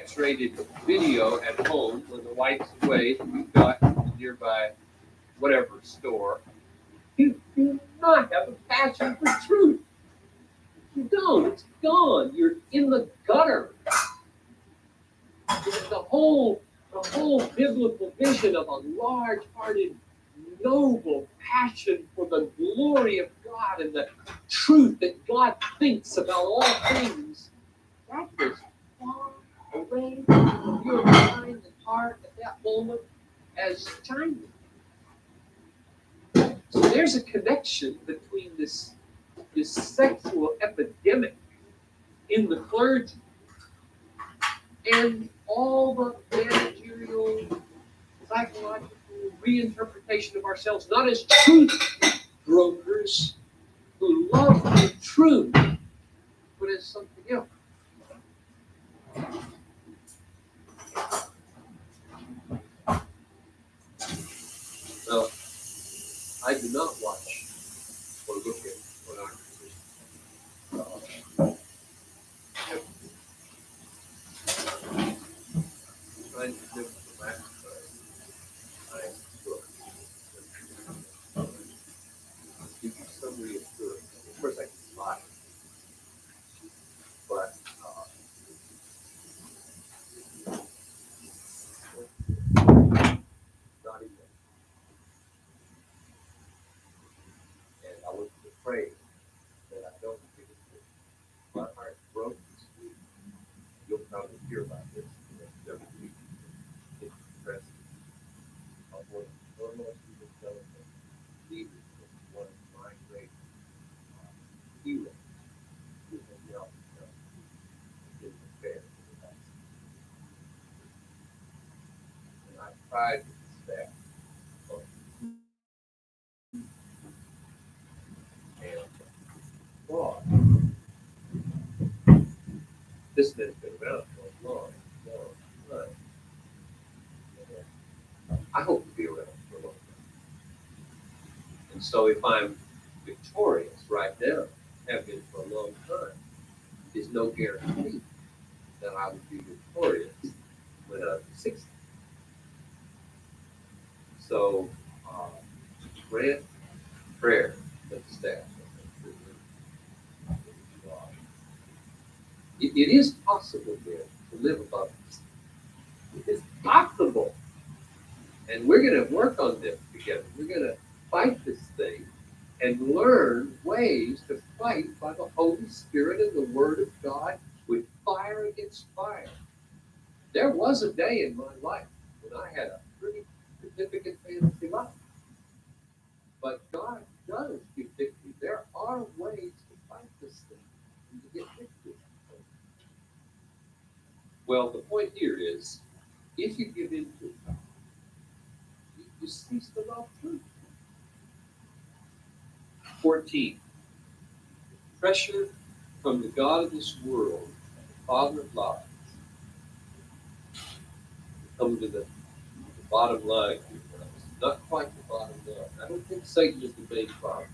X-rated video at home when the wife's away, you've got a nearby whatever store. You do not have a passion for truth. You don't. It's gone. You're in the gutter. The whole biblical vision of a large-hearted, noble passion for the glory of God and the truth that God thinks about all things, that was far away from your mind and heart at that moment as China. So there's a connection between this sexual epidemic in the clergy and all the managerial, psychological reinterpretation of ourselves, not as truth brokers who love the truth, but as something else. Now, I do not watch or look at pornography. Trying to live the last time I look. Give you some reassurance. Of course, I can lie, but not even. And I was afraid that I don't think it's my heart broke this week. You'll probably hear about this in the next several weeks. It's depressing. Of one of the foremost evangelical leaders of one of my great heroes who has now become in the fair for the last. And I tried with the staff of and fraud. This man's been around for a long time. And I hope to be around for a long time. And so if I'm victorious right now, have been for a long time, is no guarantee that I will be victorious when I'm 60. So, grant prayer to the staff. It is possible then to live above this. It is possible. And we're going to work on this together. We're going to fight this thing and learn ways to fight by the Holy Spirit and the Word of God with fire against fire. There was a day in my life when I had a pretty significant fantasy life. But God does give victory. There are ways to fight this thing and to get victory. Well, the point here is, if you give in to it, you cease to love truth. 14. Pressure from the God of this world, the Father of lies. Come to the bottom line. Not quite the bottom line. I don't think Satan is the main problem.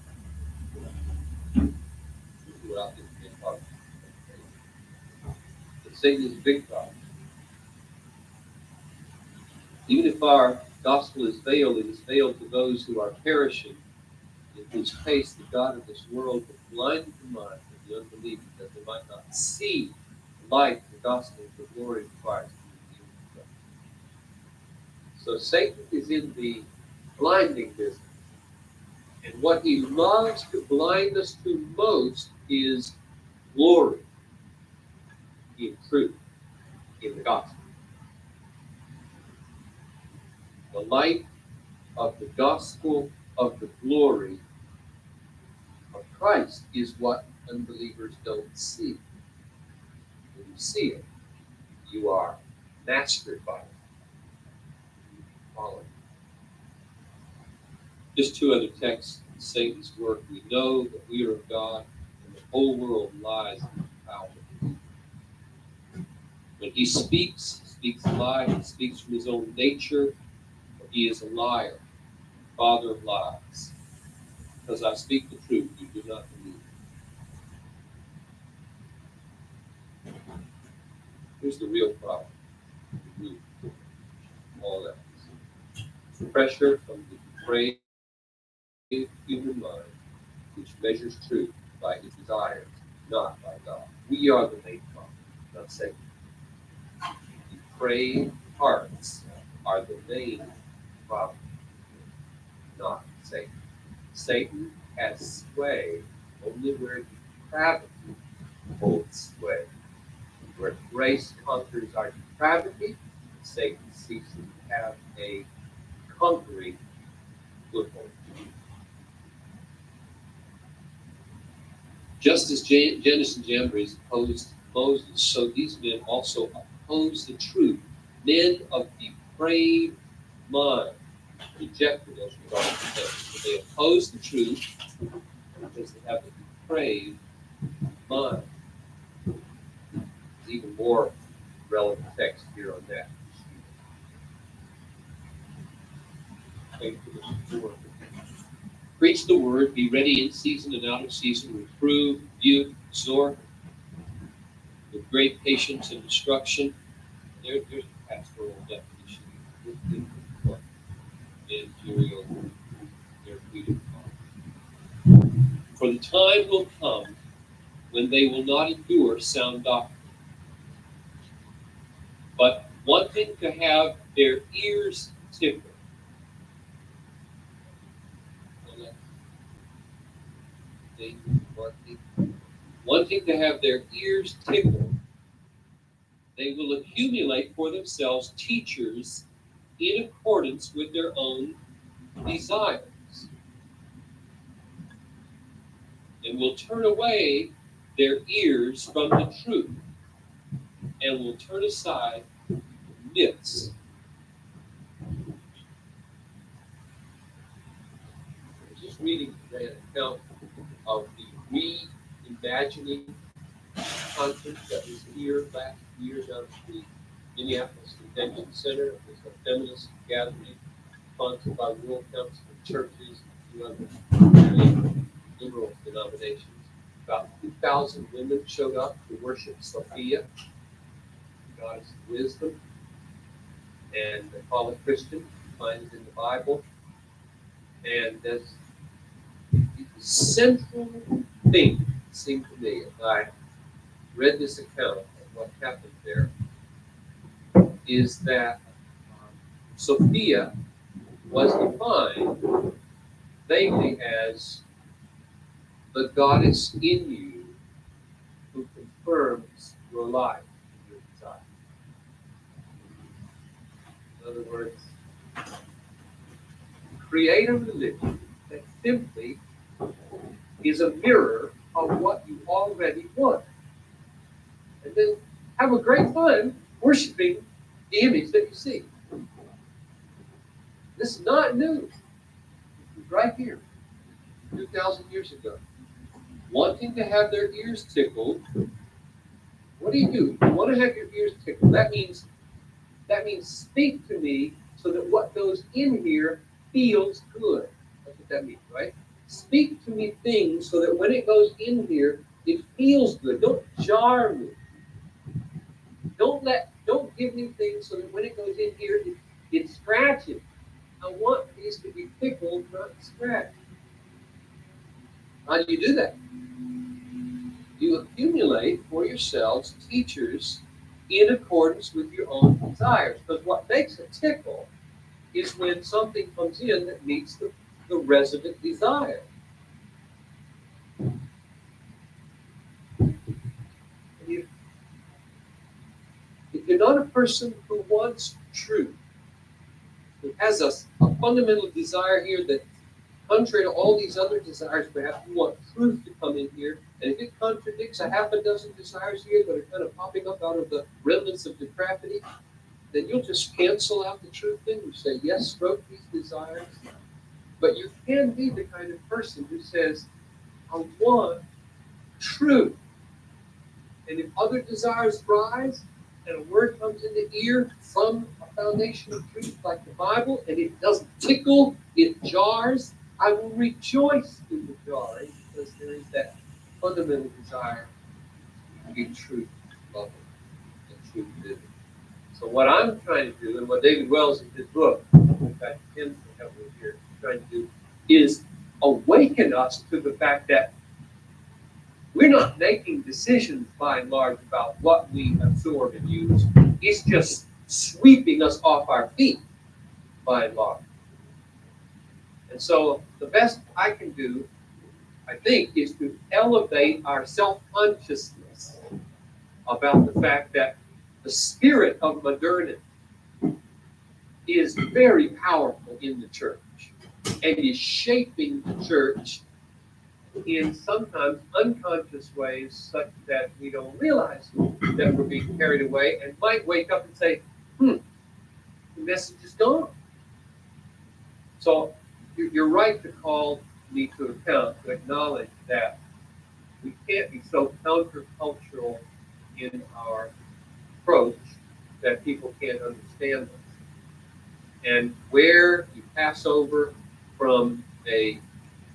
Well, I think the main problem. But Satan is a big problem. Even if our gospel is veiled, it is veiled to those who are perishing, in whose case the God of this world has blinded the minds of the unbelieving, that they might not see the light of the gospel of the glory of Christ. So Satan is in the blinding business. And what he loves to blind us to most is glory in truth, in the gospel. The light of the gospel of the glory of Christ is what unbelievers don't see. When you see it, you are mastered by it. You follow it. Just two other texts in Satan's work. We know that we are of God, and the whole world lies in the power of it. When he speaks a lie. He speaks from his own nature, for he is a liar, father of lies. Because I speak the truth, you do not believe. Here's the real problem. remove all else. Pressure from the depraved human mind, which measures truth by its desires, not by God. We are the main problem, not Satan. Depraved hearts are the main problem, not Satan. Satan has sway only where depravity holds sway. Where grace conquers our depravity, Satan ceases to have a conquering foothold. Just as Jannes and Jambres opposed Moses, so these men also oppose the truth. Men of depraved mind rejected as regards to them. So they oppose the truth because they have a depraved mind. There's even more relevant text here on that. Preach the word, be ready in season and out of season, reprove, rebuke, exhort, with great patience and instruction. There's a pastoral definition. Managerial, therapeutic. For the time will come when they will not endure sound doctrine, but wanting to have their ears tickled. Wanting to have their ears tickled, they will accumulate for themselves teachers in accordance with their own desires, and will turn away their ears from the truth, and will turn aside myths. I was just reading today an account of the reimagining conference that was here last year down at the Minneapolis Convention Center. It was a feminist gathering sponsored by the World Council of Churches and two other liberal denominations. About 2,000 women showed up to worship Sophia, the goddess of wisdom, and they call it Christian. You find it in the Bible. And that's the central thing, it seemed to me, as I read this account of what happened there, is that Sophia was defined vaguely as the goddess in you who confirms your life and your desire. In other words, create a religion that simply is a mirror of what you already want. And then have a great time worshiping the image that you see. This is not new. It's right here, 2,000 years ago. Wanting to have their ears tickled, what do? You want to have your ears tickled. That means speak to me so that what goes in here feels good. That's what that means, right? Speak to me things so that when it goes in here, it feels good. Don't jar me. Don't give me things so that when it goes in here, it scratches. I want these to be tickled, not scratched. How do you do that? You accumulate for yourselves teachers in accordance with your own desires. Because what makes a tickle is when something comes in that meets the resident desire. If you're not a person who wants truth, who has a fundamental desire here that, contrary to all these other desires, perhaps you want truth to come in here, and if it contradicts a half a dozen desires here that are kind of popping up out of the remnants of depravity, then you'll just cancel out the truth thing. You say, yes, stroke these desires. But you can be the kind of person who says, I want truth. And if other desires rise, and a word comes in the ear from a foundation of truth like the Bible, and it doesn't tickle, it jars, I will rejoice in the jarring because there is that fundamental desire to be truth loving and truth living. So what I'm trying to do, and what David Wells in his book, which I intend to have with here, trying to do, is awaken us to the fact that we're not making decisions by and large about what we absorb and use. It's just sweeping us off our feet by and large. And so the best I can do, I think, is to elevate our self-consciousness about the fact that the spirit of modernity is very powerful in the church and is shaping the church in sometimes unconscious ways such that we don't realize that we're being carried away and might wake up and say, the message is gone. So you're right to call me to account, to acknowledge that we can't be so countercultural in our approach that people can't understand us. And where you pass over from a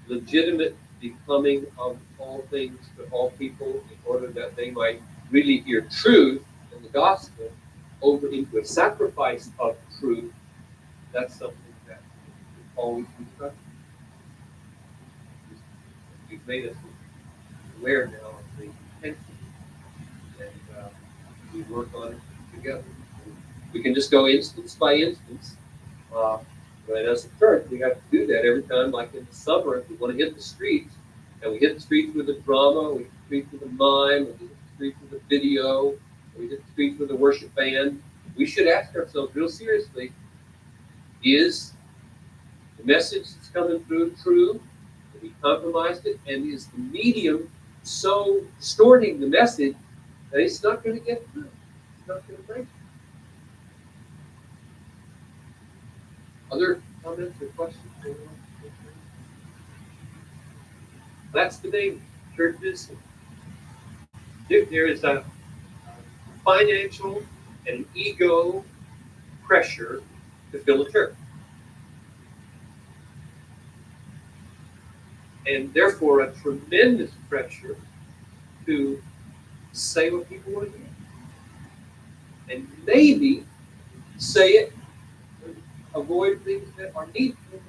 legitimate becoming of all things to all people in order that they might really hear truth in the gospel over into a sacrifice of truth, that's something that always be done. You've made us aware now of the intention, and we work on it together. We can just go instance by instance. But as a church, we have to do that every time, like in the summer, if we want to hit the streets, and we hit the streets with a drama, we hit the streets with a mime, we hit the streets with a video, we hit the streets with a worship band, we should ask ourselves real seriously, is the message that's coming through true? Have we compromised it? And is the medium so distorting the message that it's not going to get through? It's not going to break it. Other comments or questions? That's the name. Churches. There is a financial and ego pressure to fill a church. And therefore a tremendous pressure to say what people want to hear. And maybe say it, avoid things that are needful.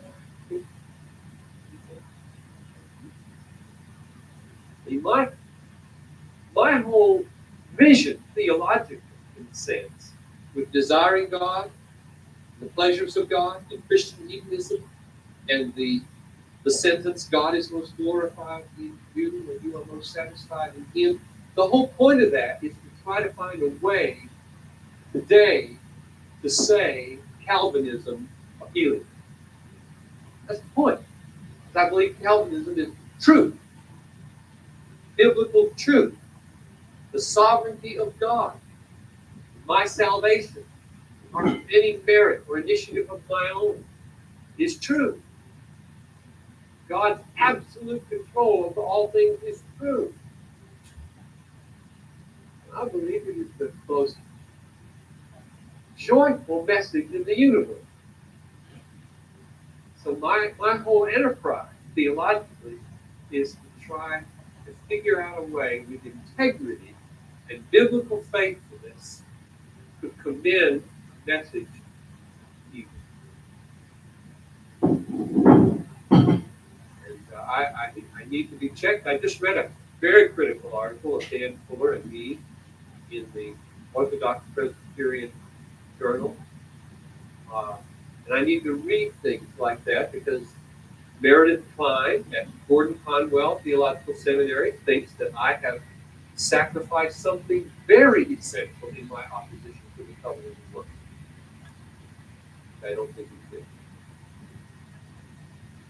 My whole vision, theologically, in a sense, with desiring God, the pleasures of God, and Christian hedonism, and the sentence, God is most glorified in you, and you are most satisfied in Him. The whole point of that is to try to find a way today to say Calvinism appealing. That's the point. Because I believe Calvinism is truth, biblical truth, the sovereignty of God, my salvation, or any merit or initiative of my own, is true. God's absolute control over all things is true. I believe it is the most joyful message in the universe. So my whole enterprise, theologically, is to try to figure out a way with integrity and biblical faithfulness to commend the message to you. And I need to be checked. I just read a very critical article of Dan Fuller and me in the Orthodox Presbyterian Journal. And I need to read things like that because Meredith Klein at Gordon Conwell Theological Seminary thinks that I have sacrificed something very essential in my opposition to the covenant work. I don't think he did.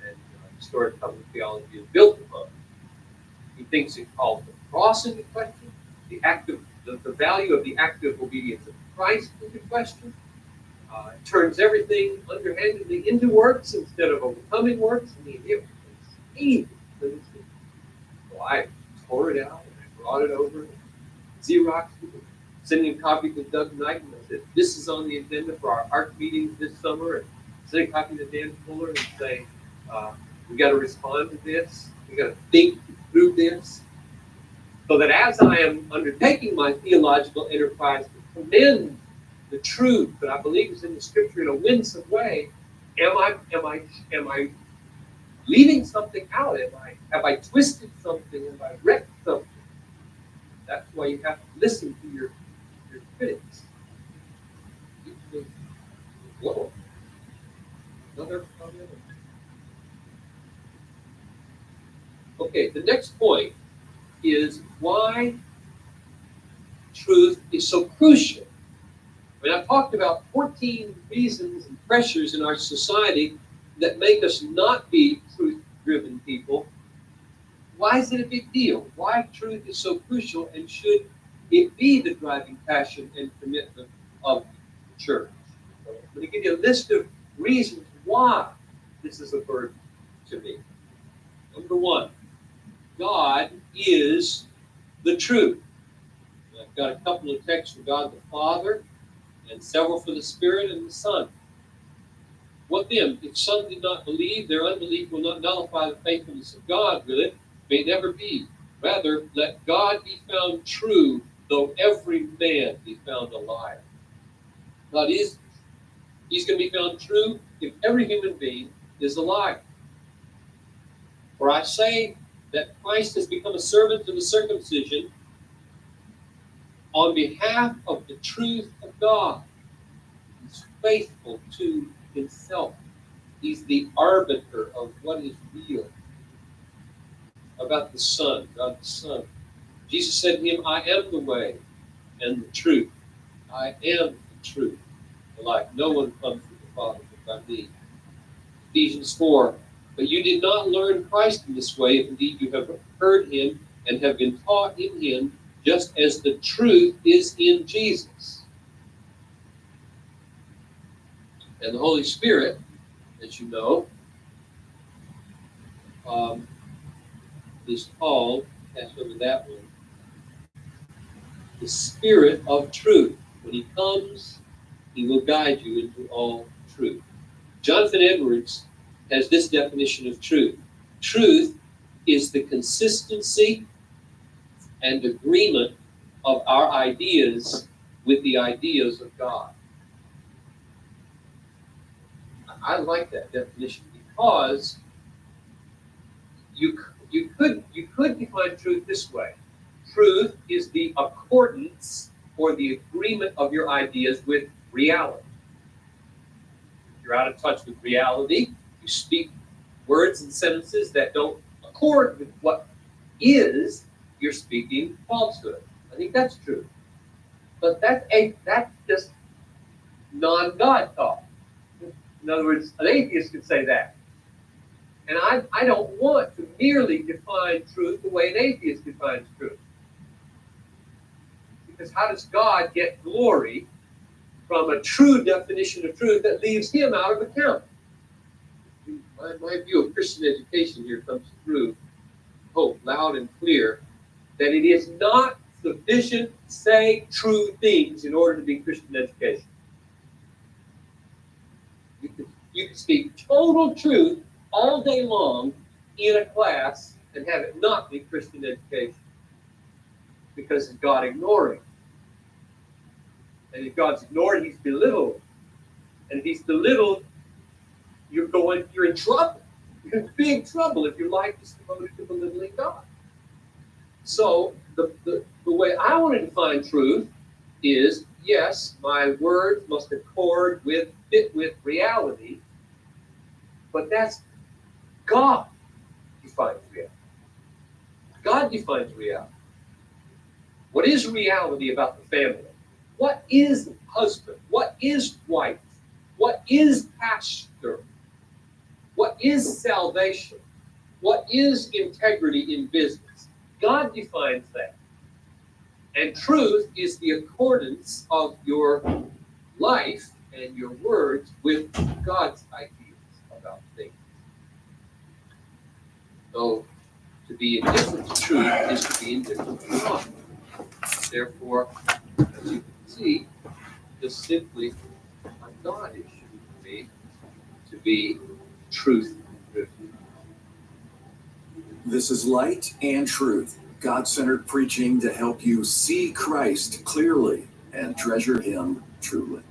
And historic covenant theology is built upon. He thinks it calls the cross into question, the value of the active obedience of Christ into question. It turns everything underhandedly into works instead of overcoming works. I mean, it was evil. So I tore it out and I brought it over. Xerox, sending a copy to Doug Knight, and I said, "This is on the agenda for our art meetings this summer." And send a copy to Dan Fuller and say, "We got to respond to this. We got to think through this." So that as I am undertaking my theological enterprise to commend the truth, but I believe it's in the scripture in a winsome way. Am I leaving something out? Have I twisted something? Have I wrecked something? That's why you have to listen to your critics. Whoa. Another comment. Okay, the next point is why truth is so crucial. I mean, I've talked about 14 reasons and pressures in our society that make us not be truth-driven people. Why is it a big deal? Why truth is so crucial, and should it be the driving passion and commitment of the church? I'm going to give you a list of reasons why this is a burden to me. Number one, God is the truth. I've got a couple of texts for God the Father and several for the Spirit and the Son. What then? If some did not believe, their unbelief will not nullify the faithfulness of God, will it? May never be. Rather, let God be found true, though every man be found a liar. God is, he's going to be found true if every human being is a liar. For I say that Christ has become a servant to the circumcision on behalf of the truth of God. He's faithful to himself. He's the arbiter of what is real. About the Son, God the Son. Jesus said to him, I am the way and the truth. I am the truth. The life. No one comes to the Father but by me. Ephesians 4. But you did not learn Christ in this way, if indeed you have heard him and have been taught in him, just as the truth is in Jesus. And the Holy Spirit, as you know, is called, pass over that one, the Spirit of truth. When he comes, he will guide you into all truth. Jonathan Edwards has this definition of truth. Truth is the consistency and agreement of our ideas with the ideas of God. I like that definition because you could define truth this way. Truth is the accordance or the agreement of your ideas with reality. If you're out of touch with reality, you speak words and sentences that don't accord with what is, you're speaking falsehood. I think that's true. But that's just non-God talk. In other words, an atheist could say that. And I don't want to merely define truth the way an atheist defines truth. Because how does God get glory from a true definition of truth that leaves him out of account? My view of Christian education here comes through, hope, loud and clear, that it is not sufficient to say true things in order to be Christian education. You can speak total truth all day long in a class and have it not be Christian education. Because of God ignoring. And if God's ignored, he's belittled. And if he's belittled, you're in trouble. You're in big trouble if your life is devoted to belittling God. So the way I want to define truth is, yes, my words must accord fit with reality, but that's God defines reality. God defines reality. What is reality about the family? What is husband? What is wife? What is pastor? What is salvation? What is integrity in business? God defines that. And truth is the accordance of your life and your words with God's ideas about things. So, to be indifferent to truth is to be indifferent to God. Therefore, as you can see, this is simply a God issue for me to be truth-driven. This is Light and Truth, God-centered preaching to help you see Christ clearly and treasure him truly.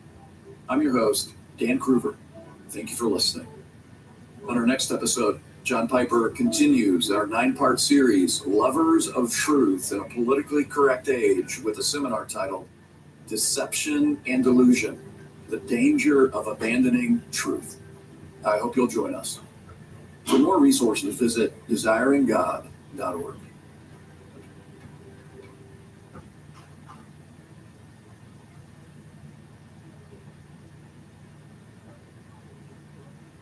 I'm your host, Dan Kruver. Thank you for listening. On our next episode, John Piper continues our 9-part series, Lovers of Truth in a Politically Correct Age, with a seminar titled Deception and Delusion, the Danger of Abandoning Truth. I hope you'll join us. For more resources, visit desiringgod.org.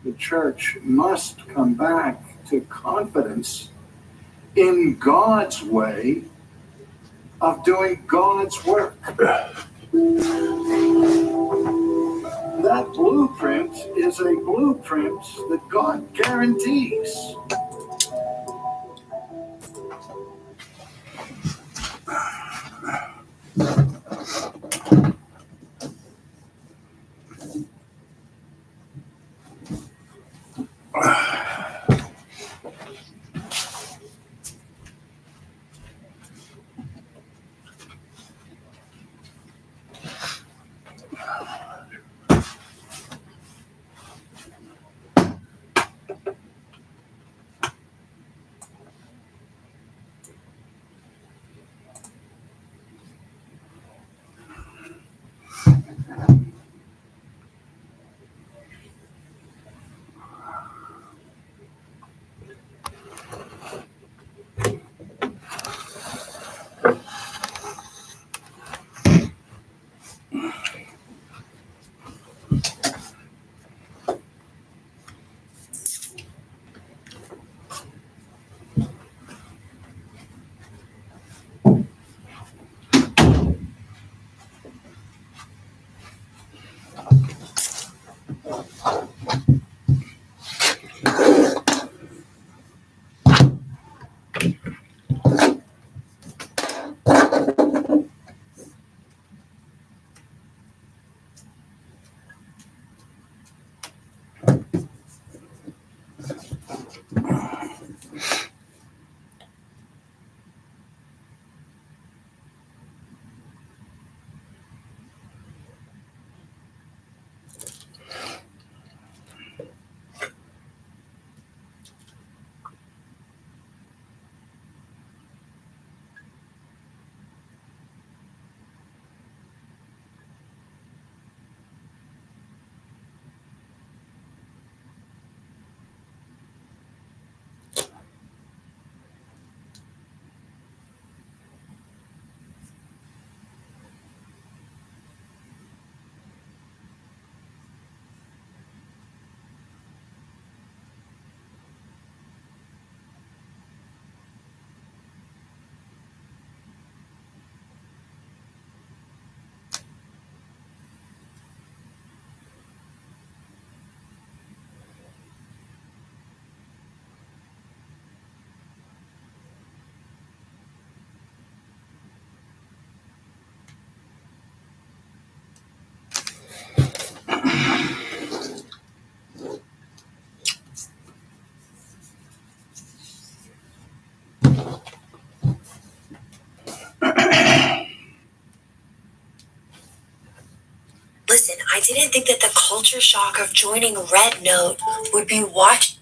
The church must come back to confidence in God's way of doing God's work. That blueprint is a blueprint that God guarantees. Listen, I didn't think that the culture shock of joining Red Note would be watched.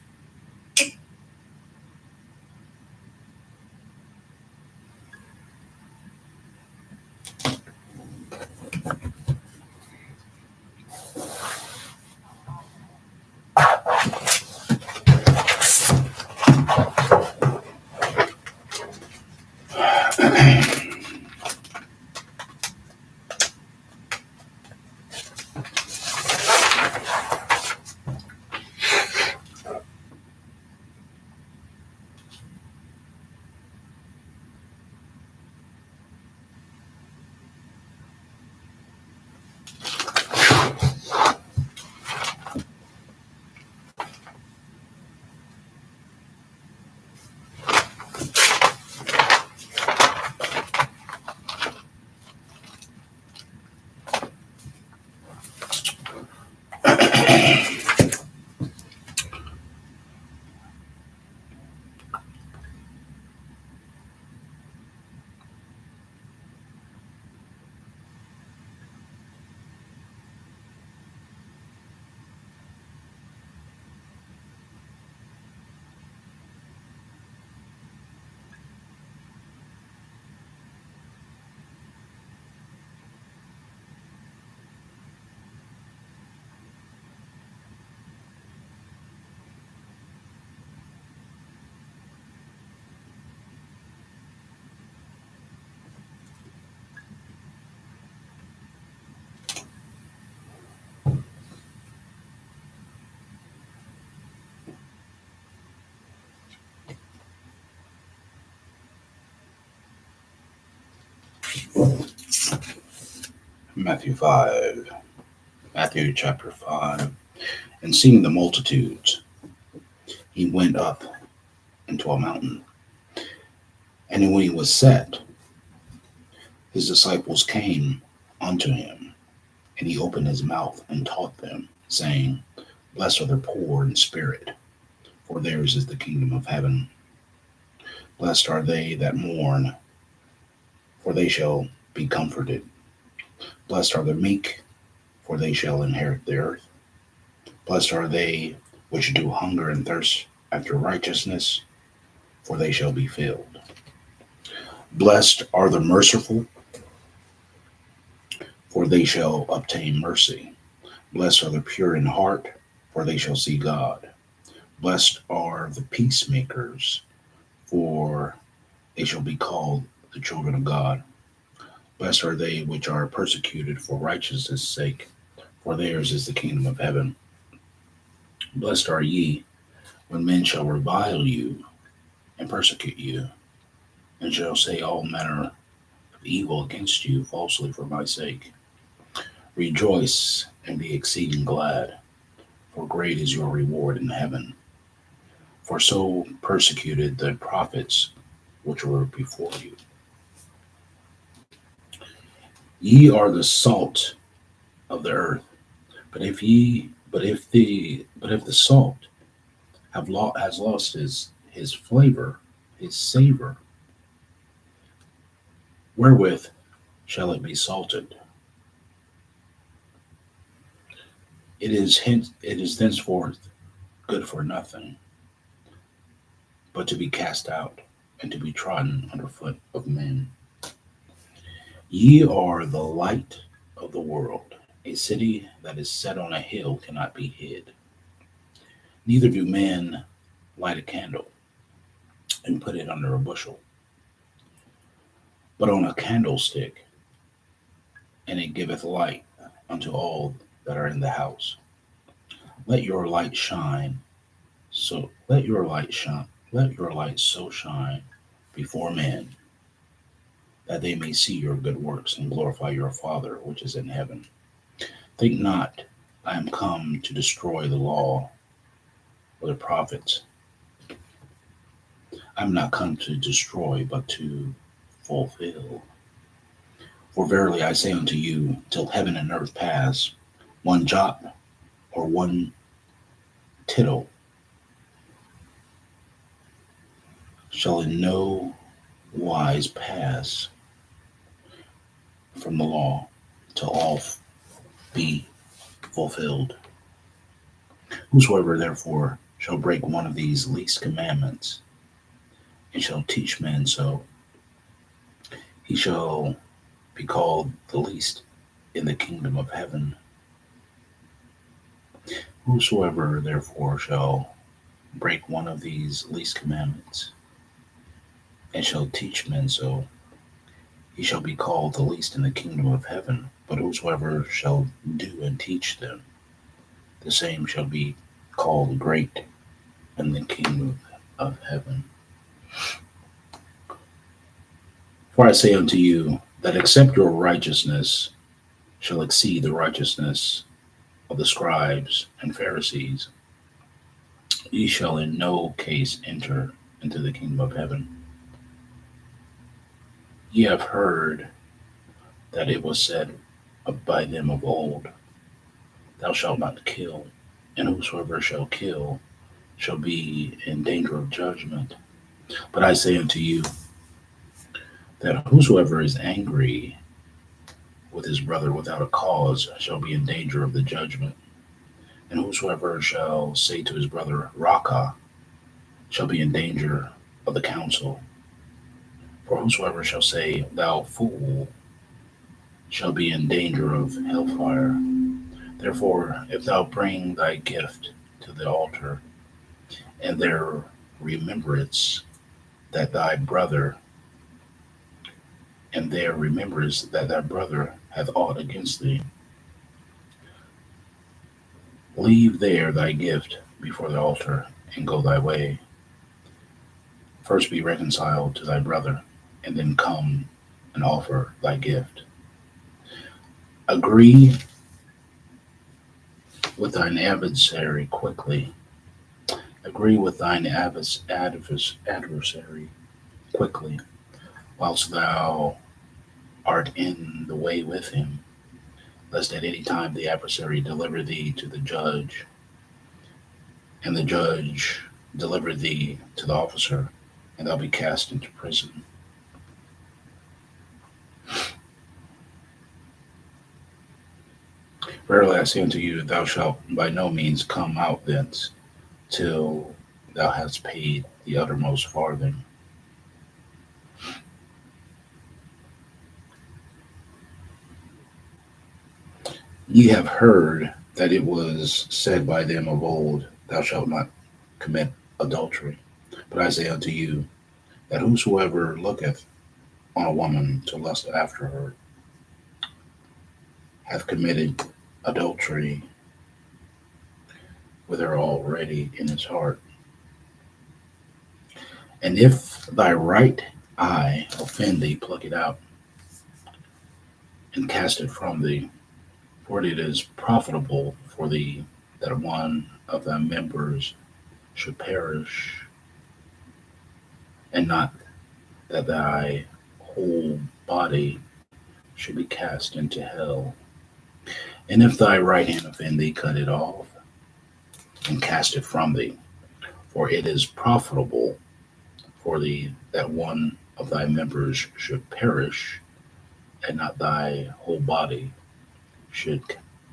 Matthew 5. Matthew chapter 5. And seeing the multitudes, he went up into a mountain. And when he was set, his disciples came unto him. And he opened his mouth and taught them, saying, Blessed are the poor in spirit, for theirs is the kingdom of heaven. Blessed are they that mourn, for they shall be comforted. Blessed are the meek, for they shall inherit the earth. Blessed are they which do hunger and thirst after righteousness, for they shall be filled. Blessed are the merciful, for they shall obtain mercy. Blessed are the pure in heart, for they shall see God. Blessed are the peacemakers, for they shall be called the children of God. Blessed are they which are persecuted for righteousness' sake, for theirs is the kingdom of heaven. Blessed are ye when men shall revile you and persecute you, and shall say all manner of evil against you falsely for my sake. Rejoice and be exceeding glad, for great is your reward in heaven. For so persecuted the prophets which were before you. Ye are the salt of the earth, but if the salt has lost his flavor, his savor, wherewith shall it be salted? It is thenceforth good for nothing, but to be cast out and to be trodden under foot of men. Ye are the light of the world. A city that is set on a hill cannot be hid. Neither do men light a candle and put it under a bushel, but on a candlestick, and it giveth light unto all that are in the house. Let your light shine, let your light so shine before men, that they may see your good works and glorify your Father which is in heaven. Think not I am come to destroy the law or the prophets. I am not come to destroy, but to fulfill. For verily I say unto you, till heaven and earth pass, one jot or one tittle shall in no wise pass from the law till all be fulfilled. Whosoever therefore shall break one of these least commandments and shall teach men so, he shall be called the least in the kingdom of heaven. Whosoever therefore shall break one of these least commandments and shall teach men so, he shall be called the least in the kingdom of heaven. But whosoever shall do and teach them, the same shall be called great in the kingdom of heaven. For I say unto you, that except your righteousness shall exceed the righteousness of the scribes and Pharisees, ye shall in no case enter into the kingdom of heaven. Ye have heard that it was said by them of old, Thou shalt not kill, and whosoever shall kill shall be in danger of judgment. But I say unto you, that whosoever is angry with his brother without a cause shall be in danger of the judgment. And whosoever shall say to his brother, Raca, shall be in danger of the council. For whosoever shall say, Thou fool, shall be in danger of hellfire. Therefore, if thou bring thy gift to the altar, and there remembrance that thy brother hath aught against thee, leave there thy gift before the altar, and go thy way. First be reconciled to thy brother, and then come and offer thy gift. Agree with thine adversary quickly. Agree with thine adversary quickly, whilst thou art in the way with him, lest at any time the adversary deliver thee to the judge, and the judge deliver thee to the officer, and thou be cast into prison. Verily I say unto you, thou shalt by no means come out thence till thou hast paid the uttermost farthing. Ye have heard that it was said by them of old, thou shalt not commit adultery. But I say unto you, that whosoever looketh on a woman to lust after her hath committed adultery with her already in his heart. And if thy right eye offend thee, pluck it out and cast it from thee. For it is profitable for thee that one of thy members should perish, and not that thy whole body should be cast into hell. And if thy right hand offend thee, cut it off and cast it from thee. For it is profitable for thee that one of thy members should perish, and not thy whole body should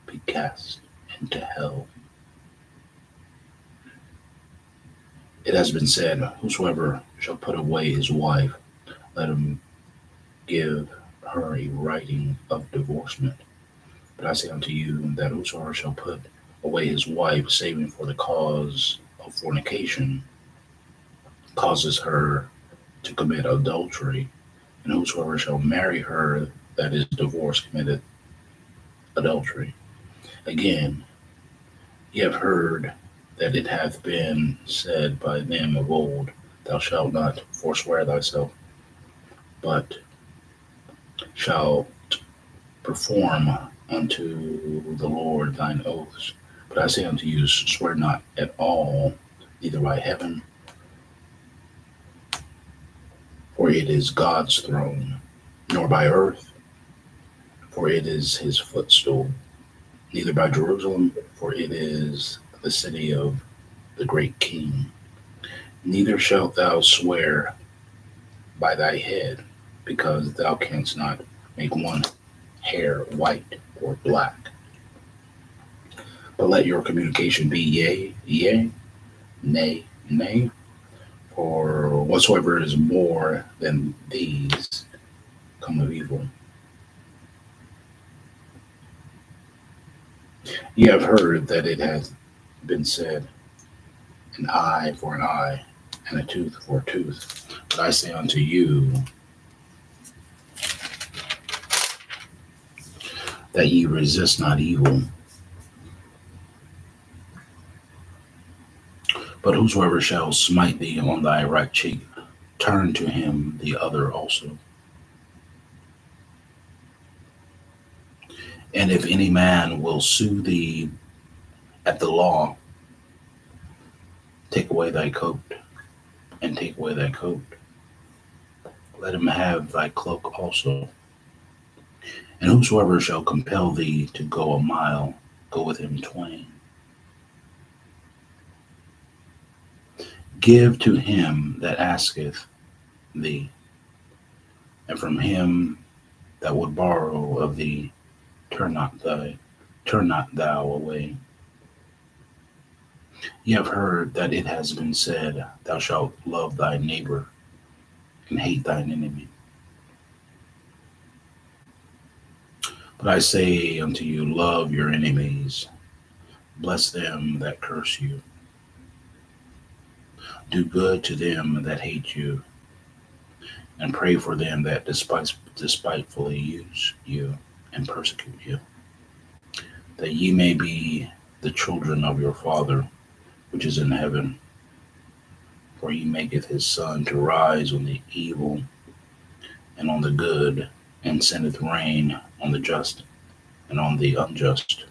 be cast into hell. It has been said, whosoever shall put away his wife, let him give her a writing of divorcement. But I say unto you that whosoever shall put away his wife, saving for the cause of fornication, causes her to commit adultery, and whosoever shall marry her that is divorced committed adultery. Again, ye have heard that it hath been said by them of old, thou shalt not forswear thyself, but shalt perform unto the Lord thine oaths. But I say unto you, swear not at all, neither by heaven, for it is God's throne, nor by earth, for it is his footstool, neither by Jerusalem, for it is the city of the great King. Neither shalt thou swear by thy head, because thou canst not make one hair white or black. But let your communication be yea, yea, nay, nay. For whatsoever is more than these come of evil. Ye have heard that it hath been said, an eye for an eye, and a tooth for a tooth. But I say unto you, that ye resist not evil. But whosoever shall smite thee on thy right cheek, turn to him the other also. And if any man will sue thee at the law, take away thy coat, and take away thy coat. Let him have thy cloak also. And whosoever shall compel thee to go a mile, go with him twain. Give to him that asketh thee, and from him that would borrow of thee, turn not thou away. Ye have heard that it has been said, thou shalt love thy neighbor and hate thine enemy. But I say unto you, love your enemies, bless them that curse you, do good to them that hate you, and pray for them that despitefully use you and persecute you, that ye may be the children of your Father which is in heaven. For he maketh his sun to rise on the evil and on the good, and sendeth rain on the just and on the unjust.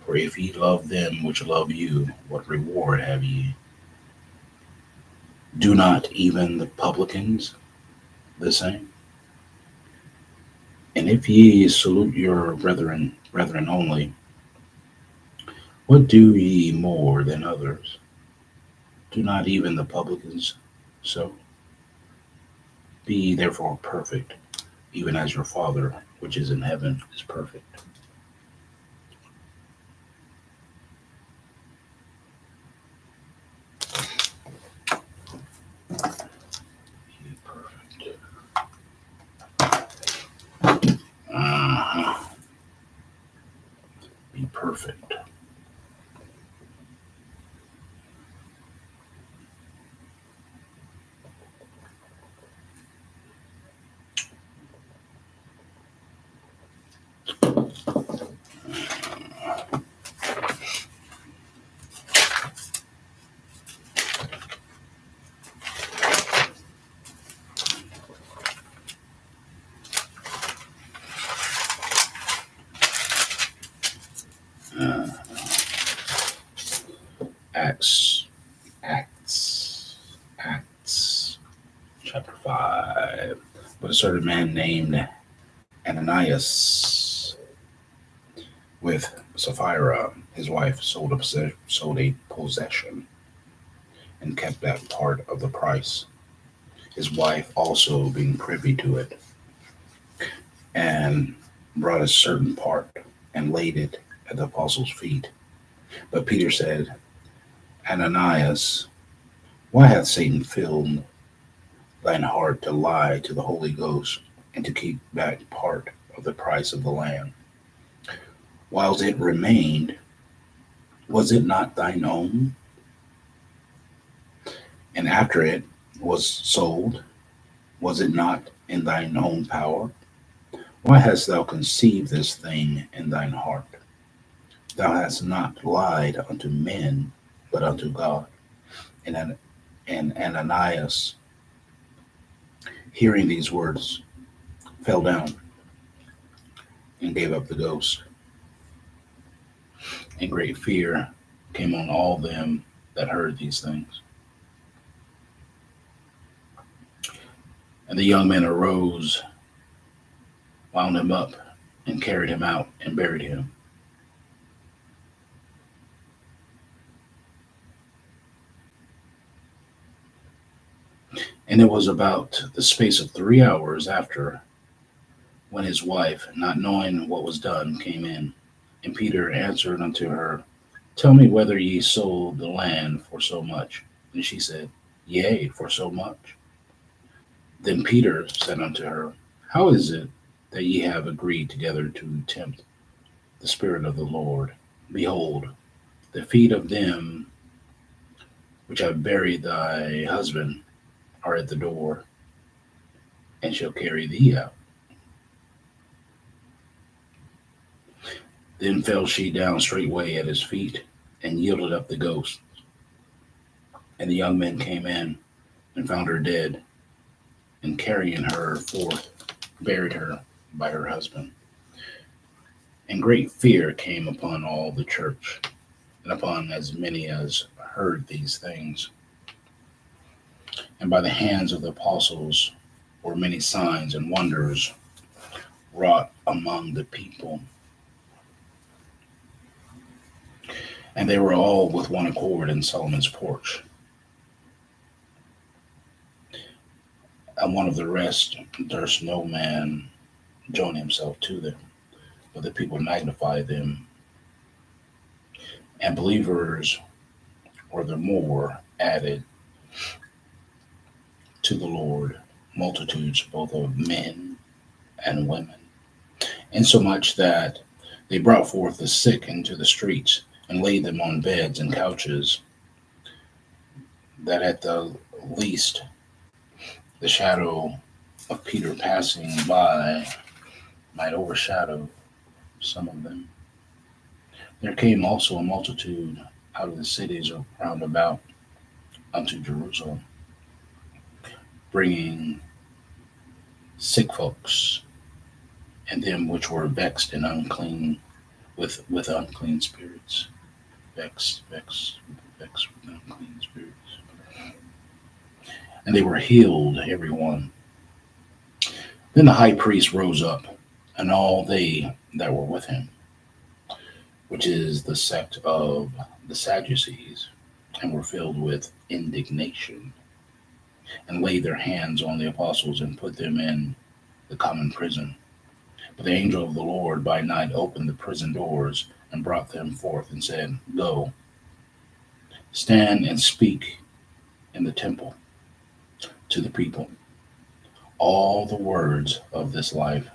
For if ye love them which love you, what reward have ye? Do not even the publicans the same? And if ye salute your brethren only, what do ye more than others? Do not even the publicans so? Be ye therefore perfect, even as your Father which is in heaven is perfect. Be perfect. Uh-huh. Be perfect. Uh, Acts, Acts, Acts, chapter 5. But a certain man named Ananias with Sapphira, his wife, sold a possession and kept that part of the price, his wife also being privy to it, and brought a certain part and laid it at the apostles' feet. But Peter said, Ananias, why hath Satan filled thine heart to lie to the Holy Ghost and to keep back part of the price of the land? Whilst it remained, was it not thine own? And after it was sold, was it not in thine own power? Why hast thou conceived this thing in thine heart? Thou hast not lied unto men, but unto God. And Ananias, hearing these words, fell down and gave up the ghost. And great fear came on all them that heard these things. And the young men arose, wound him up, and carried him out and buried him. And it was about the space of 3 hours after, when his wife, not knowing what was done, came in. And Peter answered unto her, Tell me whether ye sold the land for so much. And she said, Yea, for so much. Then Peter said unto her, How is it that ye have agreed together to tempt the Spirit of the Lord? Behold, the feet of them which have buried thy husband are at the door, and shall carry thee out. Then fell she down straightway at his feet, and yielded up the ghost. And the young men came in, and found her dead, and carrying her forth, buried her by her husband. And great fear came upon all the church, and upon as many as heard these things. And by the hands of the apostles were many signs and wonders wrought among the people. And they were all with one accord in Solomon's porch. And one of the rest durst no man join himself to them, but the people magnified them. And believers were the more added to the Lord, multitudes both of men and women, insomuch that they brought forth the sick into the streets and laid them on beds and couches, that at the least the shadow of Peter passing by might overshadow some of them. There came also a multitude out of the cities round about unto Jerusalem, bringing sick folks and them which were vexed and unclean with unclean spirits. Vexed with unclean spirits. And they were healed, every one. Then the high priest rose up, and all they that were with him, which is the sect of the Sadducees, and were filled with indignation, and laid their hands on the apostles and put them in the common prison. But the angel of the Lord by night opened the prison doors and brought them forth and said, Go, stand and speak in the temple to the people all the words of this life.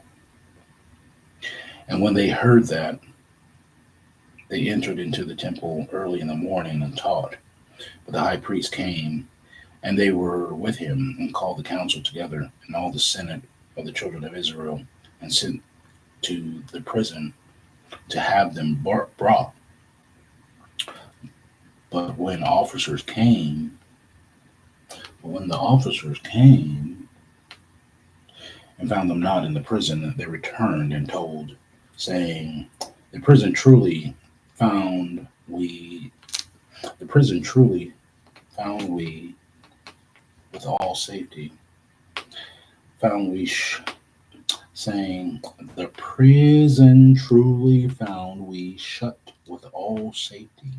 And when they heard that, they entered into the temple early in the morning and taught. But the high priest came, and they were with him, and called the council together, and all the senate of the children of Israel, and sent to the prison to have them brought. But when the officers came and found them not in the prison, they returned and told, saying, The prison truly found we, the prison truly found we with all safety. Found we, saying, The prison truly found we shut with all safety,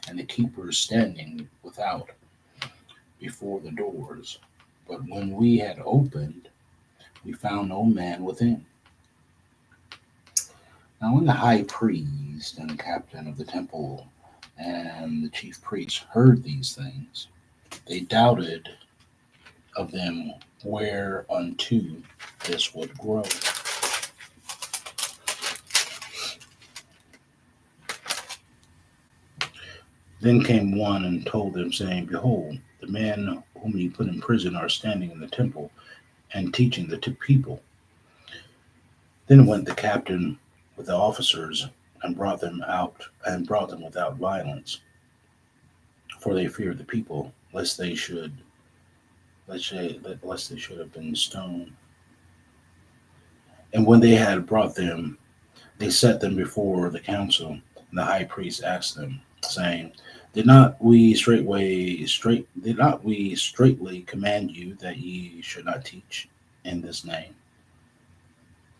and the keepers standing without before the doors. But when we had opened, we found no man within. Now, when the high priest and the captain of the temple and the chief priests heard these things, they doubted of them whereunto this would grow. Then came one and told them, saying, Behold, the men whom you put in prison are standing in the temple and teaching the people. Then went the captain with the officers and brought them without violence, for they feared the people, lest they should have been stoned. And when they had brought them, they set them before the council. And the high priest asked them, saying, Did not we straightly command you that ye should not teach in this name?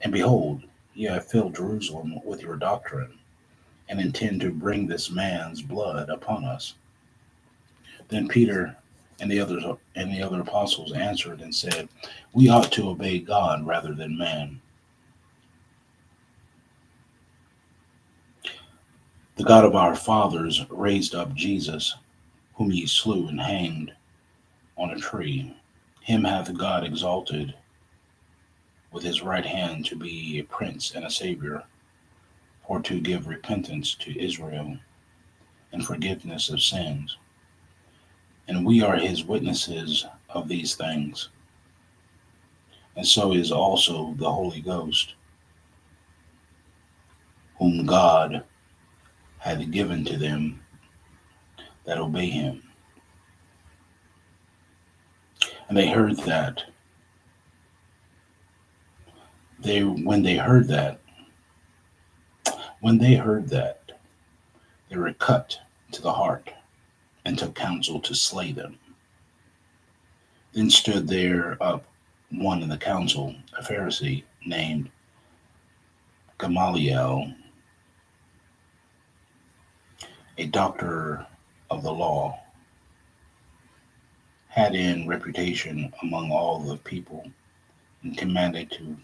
And behold, ye have filled Jerusalem with your doctrine, and intend to bring this man's blood upon us. Then Peter and the other apostles answered and said, We ought to obey God rather than man. The God of our fathers raised up Jesus, whom ye slew and hanged on a tree. Him hath God exalted with his right hand to be a prince and a savior, for to give repentance to Israel and forgiveness of sins. And we are his witnesses of these things. And so is also the Holy Ghost, whom God hath given to them that obey him. And they heard that. When they heard that, they were cut to the heart and took counsel to slay them. Then stood there up one in the council, a Pharisee named Gamaliel, a doctor of the law, had in reputation among all the people, and commanded to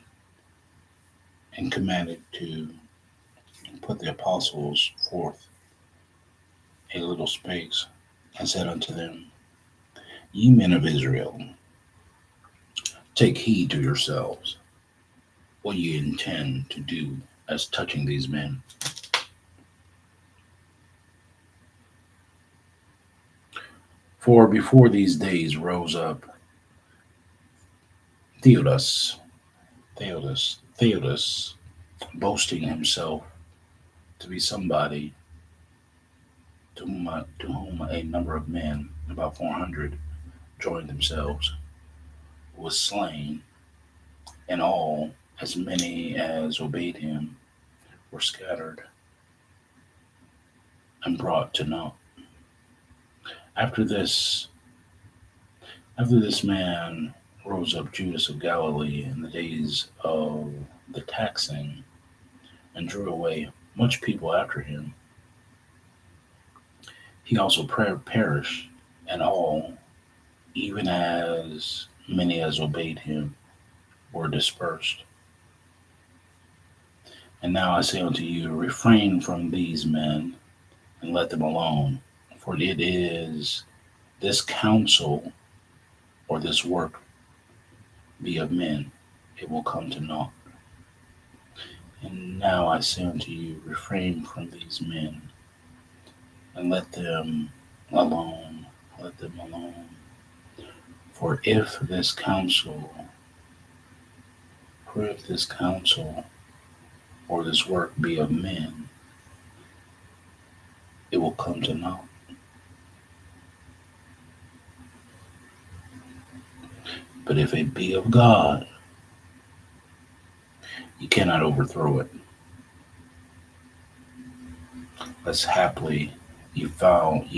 put the apostles forth a little space, and said unto them, Ye men of Israel, take heed to yourselves what ye intend to do as touching these men. For before these days rose up Theodos, boasting himself to be somebody, to whom a number of men, about 400, joined themselves, was slain, and all as many as obeyed him were scattered and brought to naught. After this, after this man rose up Judas of Galilee in the days of the taxing and drew away much people after him. He also perished, and all, even as many as obeyed him, were dispersed. And now I say unto you, refrain from these men, and let them alone. For it is this counsel or this work be of men, it will come to naught. And now I say unto you, refrain from these men, and let them alone. Let them alone. For if this counsel or this work be of men, it will come to naught. But if it be of God, you cannot overthrow it, lest haply ye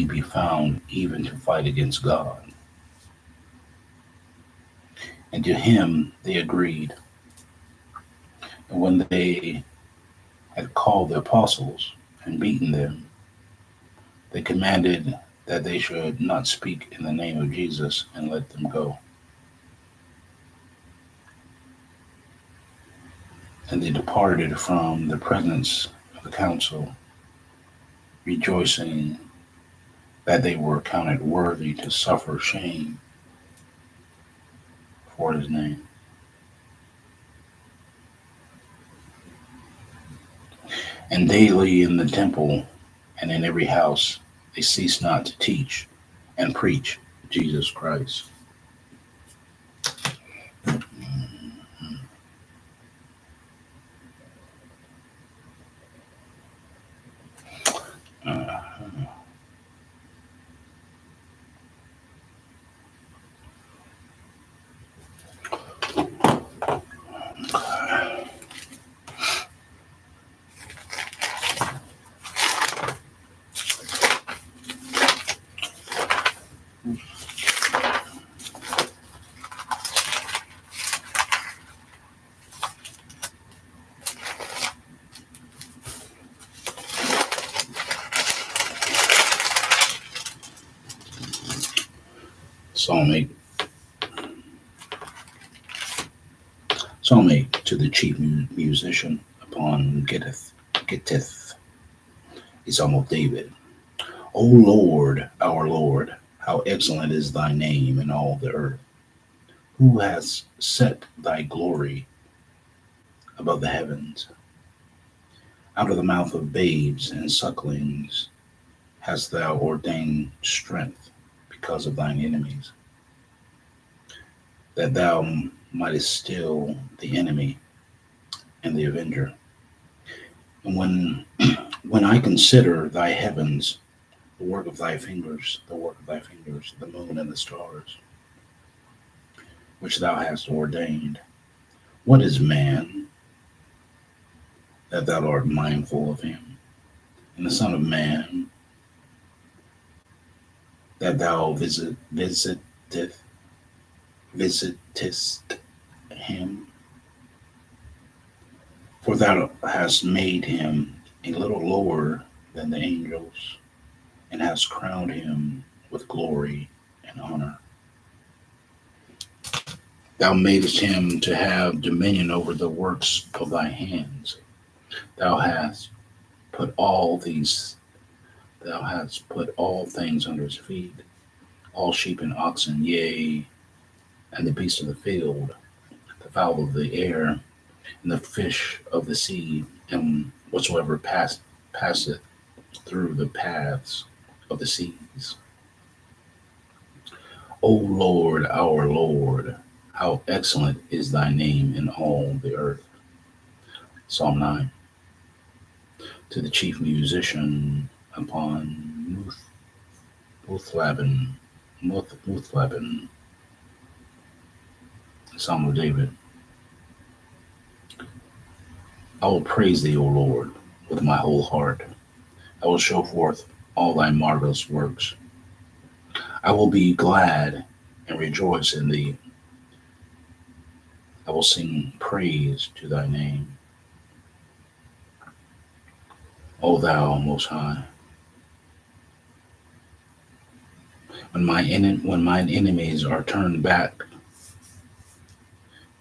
be found even to fight against God. And to him they agreed. And when they had called the apostles and beaten them, they commanded that they should not speak in the name of Jesus, and let them go. And they departed from the presence of the council, rejoicing that they were counted worthy to suffer shame for his name. And daily in the temple and in every house they ceased not to teach and preach Jesus Christ. Uh, Psalm 8. Psalm 8 to the chief musician upon Gittith, a psalm of David. O Lord, our Lord, how excellent is thy name in all the earth. Who has set thy glory above the heavens? Out of the mouth of babes and sucklings hast thou ordained strength because of thine enemies, that thou mightest still the enemy and the avenger. And when I consider thy heavens, the work of thy fingers, the moon and the stars, which thou hast ordained, what is man that thou art mindful of him, and the Son of Man that thou visitest him? For thou hast made him a little lower than the angels, and hast crowned him with glory and honor. Thou madest him to have dominion over the works of thy hands. Thou hast put all things under his feet, all sheep and oxen, yea, and the beasts of the field, the fowl of the air, and the fish of the sea, and whatsoever passeth through the paths of the seas. O Lord, our Lord, how excellent is thy name in all the earth. Psalm 9. To the chief musician upon Muthlabben, Psalm of David. I will praise thee, O Lord, with my whole heart. I will show forth all thy marvelous works. I will be glad and rejoice in thee. I will sing praise to thy name, O thou most high. When mine enemies are turned back,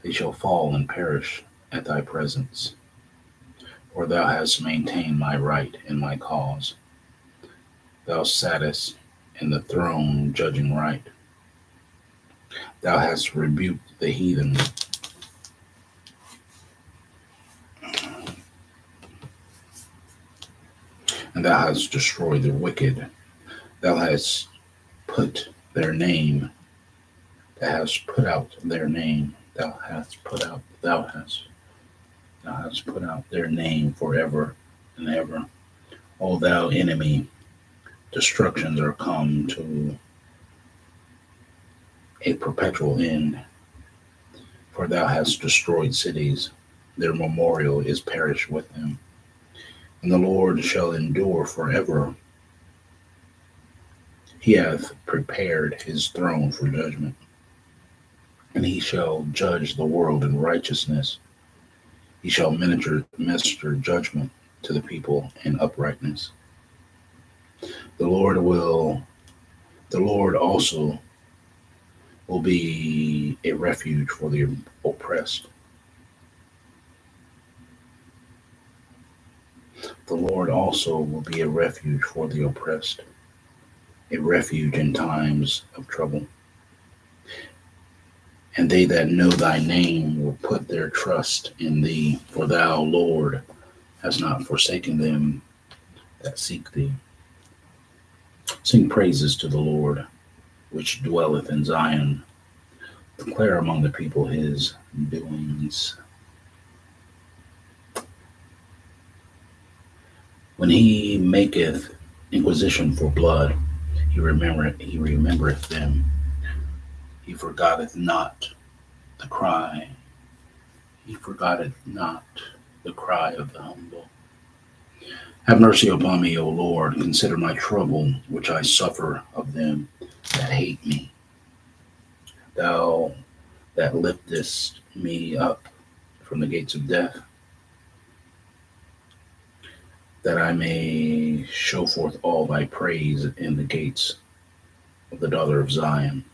they shall fall and perish at thy presence. For thou hast maintained my right and my cause. Thou sattest in the throne judging right. Thou hast rebuked the heathen, and thou hast destroyed the wicked. Thou hast put their name, thou hast put out their name, thou hast put out their name forever and ever. O thou enemy, destructions are come to a perpetual end, for thou hast destroyed cities, their memorial is perished with them. And the Lord shall endure forever. He hath prepared his throne for judgment, and he shall judge the world in righteousness. He shall minister judgment to the people in uprightness. The Lord also will be a refuge for the oppressed. The Lord also will be a refuge for the oppressed, a refuge in times of trouble. And they that know thy name will put their trust in thee, for thou, Lord, hast not forsaken them that seek thee. Sing praises to the Lord, which dwelleth in Zion. Declare among the people his doings. When he maketh inquisition for blood, he remembereth them. He forgetteth not the cry. He forgetteth not the cry of the humble. Have mercy upon me, O Lord. Consider my trouble, which I suffer of them that hate me. Thou that liftest me up from the gates of death, that I may show forth all thy praise in the gates of the daughter of Zion.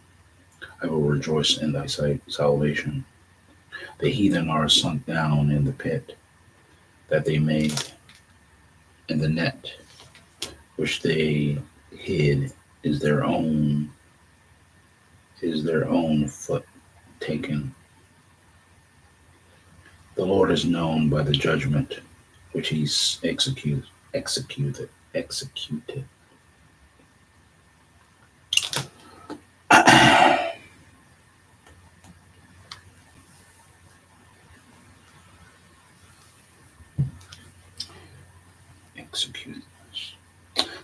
I will rejoice in thy salvation. The heathen are sunk down in the pit that they made, and the net which they hid is their own foot taken. The Lord is known by the judgment which he executed. Execute.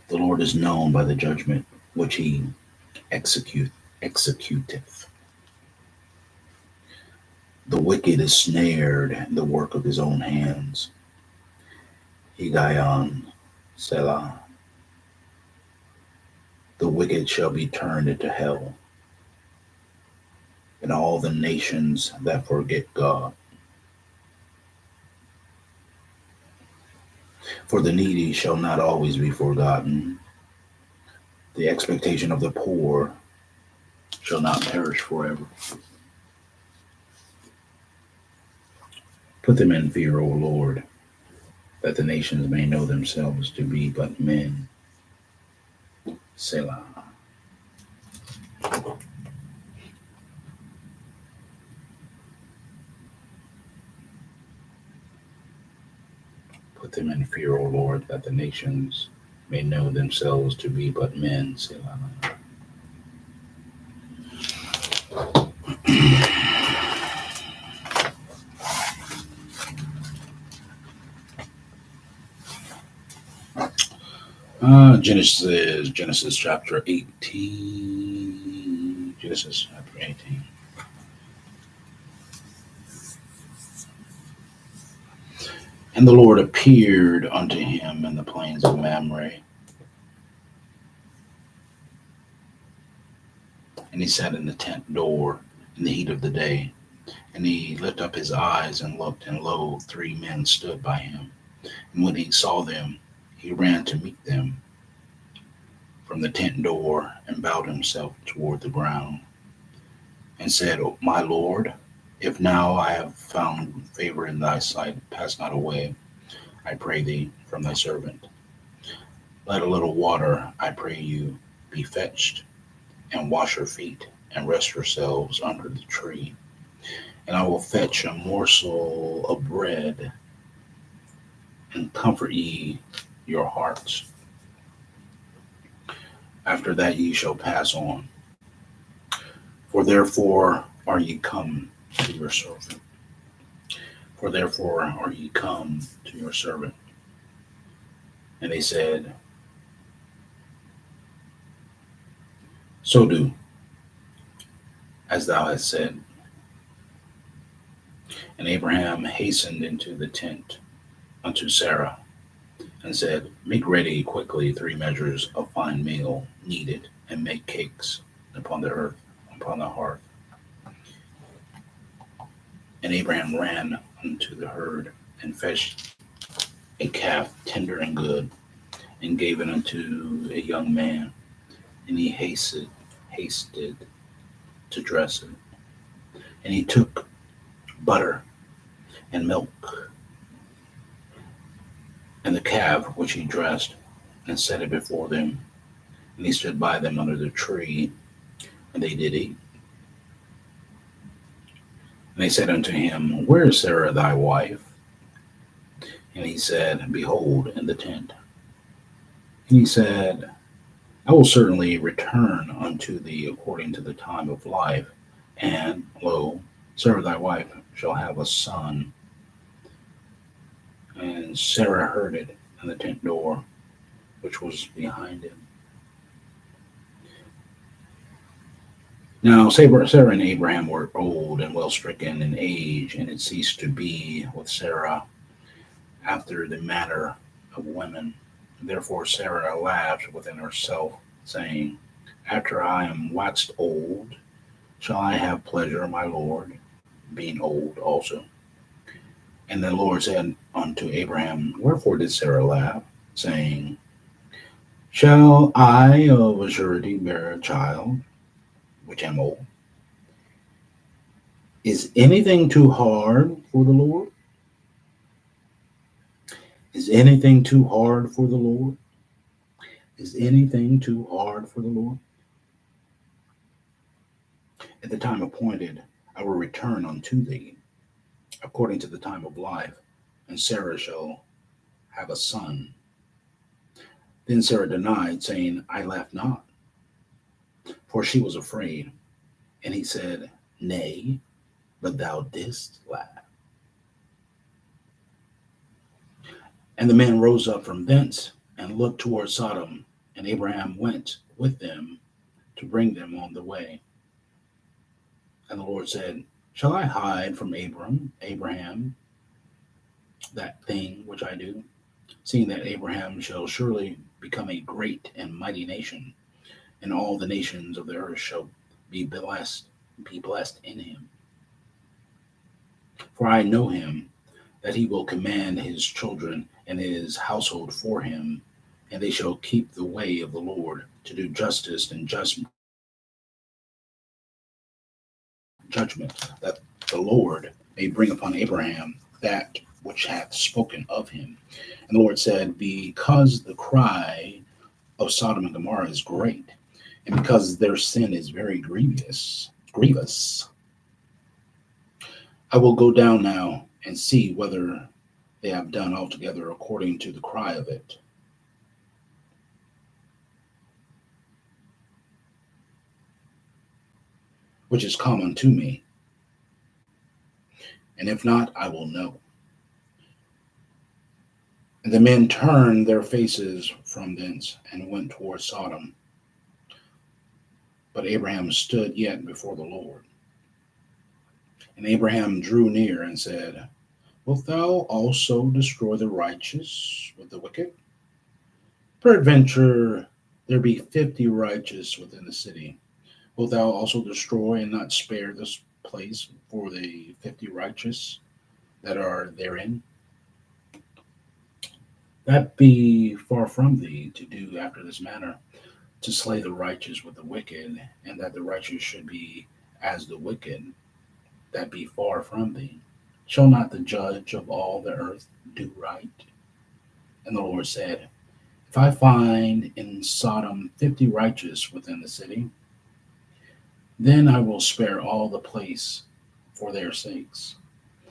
The Lord is known by the judgment which he executeth. The wicked is snared in the work of his own hands. Higayon, Selah. The wicked shall be turned into hell, and all the nations that forget God. For the needy shall not always be forgotten. The expectation of the poor shall not perish forever. Put them in fear, O Lord, that the nations may know themselves to be but men. Selah. Put them in fear, O Lord, that the nations may know themselves to be but men. Selah. Genesis chapter 18. Genesis chapter 18. And the Lord appeared unto him in the plains of Mamre. And he sat in the tent door in the heat of the day. And he lifted up his eyes and looked, and lo, 3 men stood by him. And when he saw them, he ran to meet them from the tent door and bowed himself toward the ground and said, "O my Lord, if now I have found favor in thy sight, pass not away, I pray thee, from thy servant. Let a little water, I pray you, be fetched, and wash your feet, and rest yourselves under the tree. And I will fetch a morsel of bread, and comfort ye your hearts. After that ye shall pass on. For therefore are ye come to your servant. For therefore are ye come to your servant." And they said, "So do as thou hast said." And Abraham hastened into the tent unto Sarah, and said, "Make ready quickly 3 measures of fine meal kneaded, and make cakes upon the earth, upon the hearth." And Abraham ran unto the herd, and fetched a calf tender and good, and gave it unto a young man, and he hasted to dress it. And he took butter and milk, and the calf which he dressed, and set it before them. And he stood by them under the tree, and they did eat. And they said unto him, "Where is Sarah thy wife?" And he said, "Behold, in the tent." And he said, "I will certainly return unto thee according to the time of life, and lo, Sarah thy wife shall have a son." And Sarah heard it in the tent door, which was behind him. Now Sarah and Abraham were old and well stricken in age, and it ceased to be with Sarah after the manner of women. Therefore Sarah laughed within herself, saying, "After I am waxed old, shall I have pleasure, my Lord, being old also?" And the Lord said unto Abraham, "Wherefore did Sarah laugh, saying, Shall I of a surety bear a child, which am old? Is anything too hard for the Lord? Is anything too hard for the Lord? Is anything too hard for the Lord? At the time appointed, I will return unto thee, according to the time of life, and Sarah shall have a son." Then Sarah denied, saying, "I laughed not," for she was afraid. And he said, "Nay, but thou didst laugh." And the men rose up from thence and looked toward Sodom, and Abraham went with them to bring them on the way. And the Lord said, "Shall I hide from Abraham, that thing which I do, seeing that Abraham shall surely become a great and mighty nation, and all the nations of the earth shall be blessed in him? For I know him, that he will command his children and his household for him, and they shall keep the way of the Lord, to do justice and just judgment, that the Lord may bring upon Abraham that which hath spoken of him." And the Lord said, "Because the cry of Sodom and Gomorrah is great, and because their sin is very grievous, I will go down now and see whether they have done altogether according to the cry of it, which is common to me. And if not, I will know." And the men turned their faces from thence and went toward Sodom. But Abraham stood yet before the Lord. And Abraham drew near and said, Wilt thou also destroy the righteous with the wicked? Peradventure there be 50 righteous within the city. Wilt thou also destroy and not spare this place for the 50 righteous that are therein? That be far from thee to do after this manner, to slay the righteous with the wicked, and that the righteous should be as the wicked. That be far from thee. Shall not the judge of all the earth do right? And the Lord said, if I find in Sodom 50 righteous within the city, then I will spare all the place for their sakes.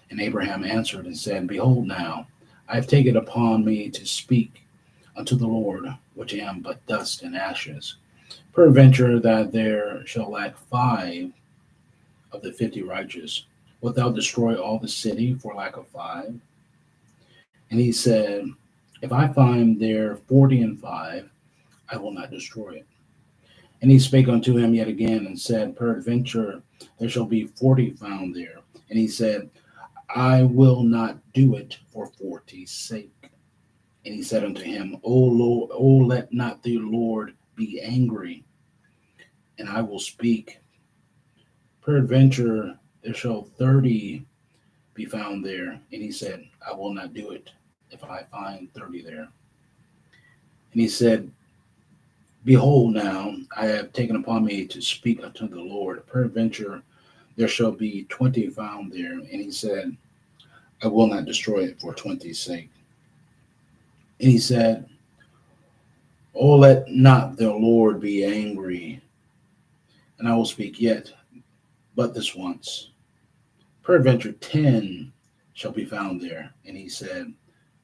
And Abraham answered and said, behold, now I have taken upon me to speak unto the Lord, which am but dust and ashes. Peradventure that there shall lack 5 of the 50 righteous. Wilt thou destroy all the city for lack of 5? And he said, if I find there 40 and 5, I will not destroy it. And he spake unto him yet again and said, peradventure there shall be 40 found there. And he said, I will not do it for 40's sake. And he said unto him, O Lord, O let not the Lord be angry, and I will speak. Peradventure there shall 30 be found there. And he said, I will not do it if I find 30 there. And he said, behold, now I have taken upon me to speak unto the Lord. Peradventure there shall be 20 found there. And he said, I will not destroy it for 20's sake. And he said, oh, let not the Lord be angry, and I will speak yet but this once. Peradventure 10 shall be found there. And he said,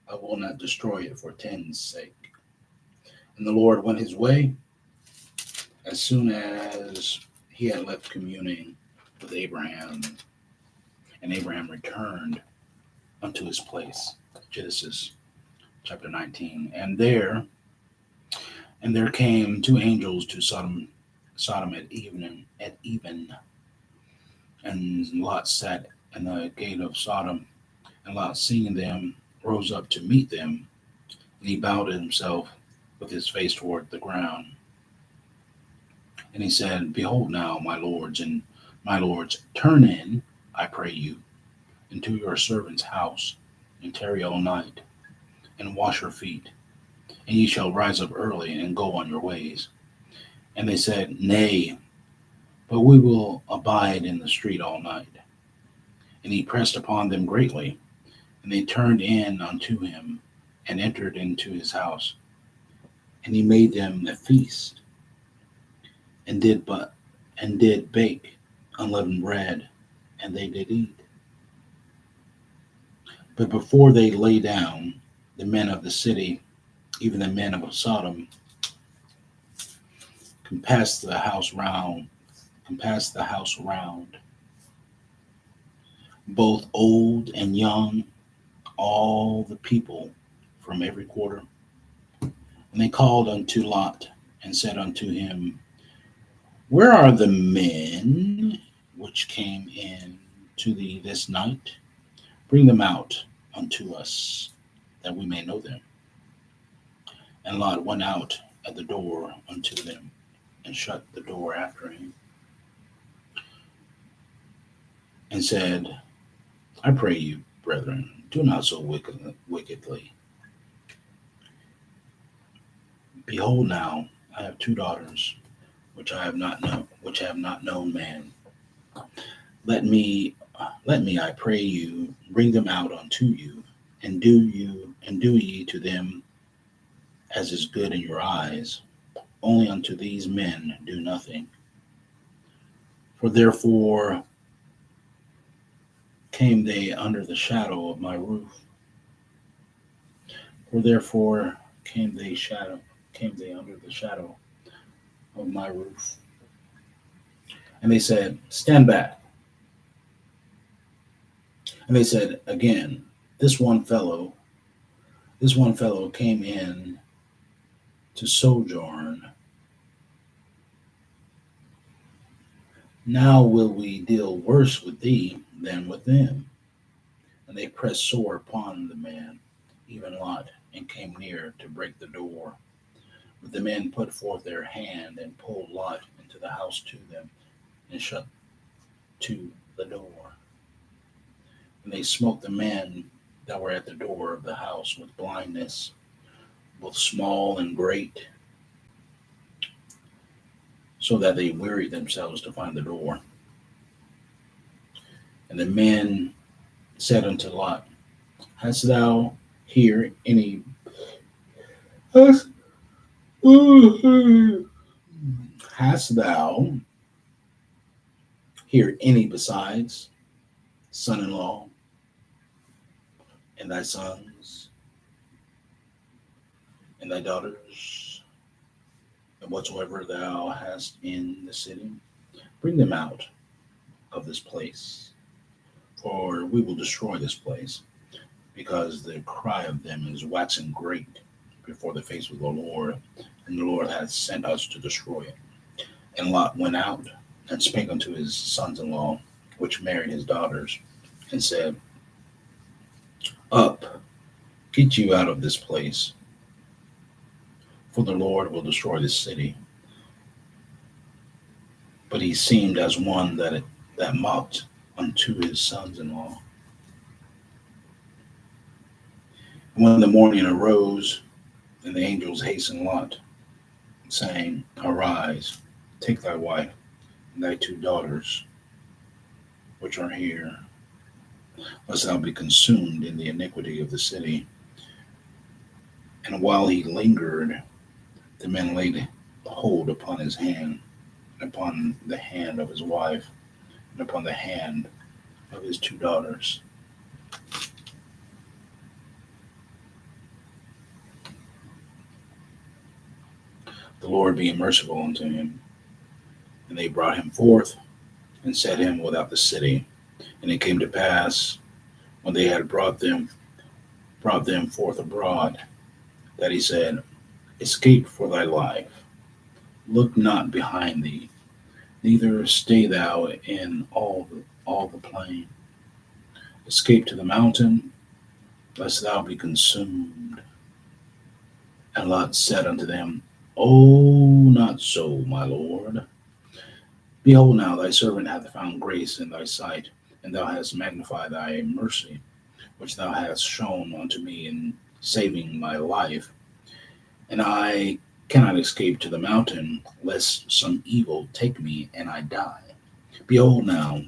I will not destroy it for 10's sake. And the Lord went his way as soon as he had left communing with Abraham, and Abraham returned unto his place. Genesis chapter 19. And there came 2 angels to Sodom at even, and Lot sat in the gate of Sodom, and Lot seeing them rose up to meet them, and he bowed himself with his face toward the ground. And he said, behold now, my lords, turn in, I pray you, into your servant's house, and tarry all night, and wash your feet, and ye shall rise up early, and go on your ways. And they said, nay, but we will abide in the street all night. And he pressed upon them greatly, and they turned in unto him, and entered into his house. And he made them a feast, and did bake unleavened bread, and they did eat. But before they lay down, the men of the city, even the men of Sodom, compassed the house round, both old and young, all the people from every quarter. And they called unto Lot, and said unto him, where are the men which came in to thee this night? Bring them out unto us, that we may know them. And Lot went out at the door unto them, and shut the door after him, and said, I pray you, brethren, do not so wickedly. Behold, now I have 2 daughters, which have not known man. Let me, I pray you, bring them out unto you, and do ye to them as is good in your eyes. Only unto these men do nothing. For therefore came they under the shadow of my roof. For therefore came they under the shadow of my roof. And they said, stand back. And they said again, this one fellow came in to sojourn. Now will we deal worse with thee than with them. And they pressed sore upon the man, even Lot, and came near to break the door. But the men put forth their hand and pulled Lot into the house to them, and shut to the door. And they smote the men that were at the door of the house with blindness, both small and great, so that they wearied themselves to find the door. And the men said unto Lot, Hast thou here any hast, hast thou here any besides son-in-law and thy sons and thy daughters, and whatsoever thou hast in the city? Bring them out of this place, for we will destroy this place, because the cry of them is waxing great before the face of the Lord, and the Lord hath sent us to destroy it. And Lot went out and spake unto his sons-in-law, which married his daughters, and said, Up, get you out of this place, for the Lord will destroy this city. But he seemed as one that mocked unto his sons-in-law. When the morning arose, and the angels hastened Lot, saying, Arise, take thy wife and thy two daughters, which are here, lest thou be consumed in the iniquity of the city. And while he lingered, the men laid hold upon his hand, and upon the hand of his wife, and upon the hand of his two daughters. The Lord being merciful unto him. And they brought him forth, and set him without the city. And it came to pass, when they had brought them forth abroad, that he said, Escape for thy life. Look not behind thee, neither stay thou in all the plain. Escape to the mountain, lest thou be consumed. And Lot said unto them, Oh, not so, my Lord. Behold, now thy servant hath found grace in thy sight, and thou hast magnified thy mercy, which thou hast shown unto me in saving my life. And I cannot escape to the mountain, lest some evil take me and I die. Behold, now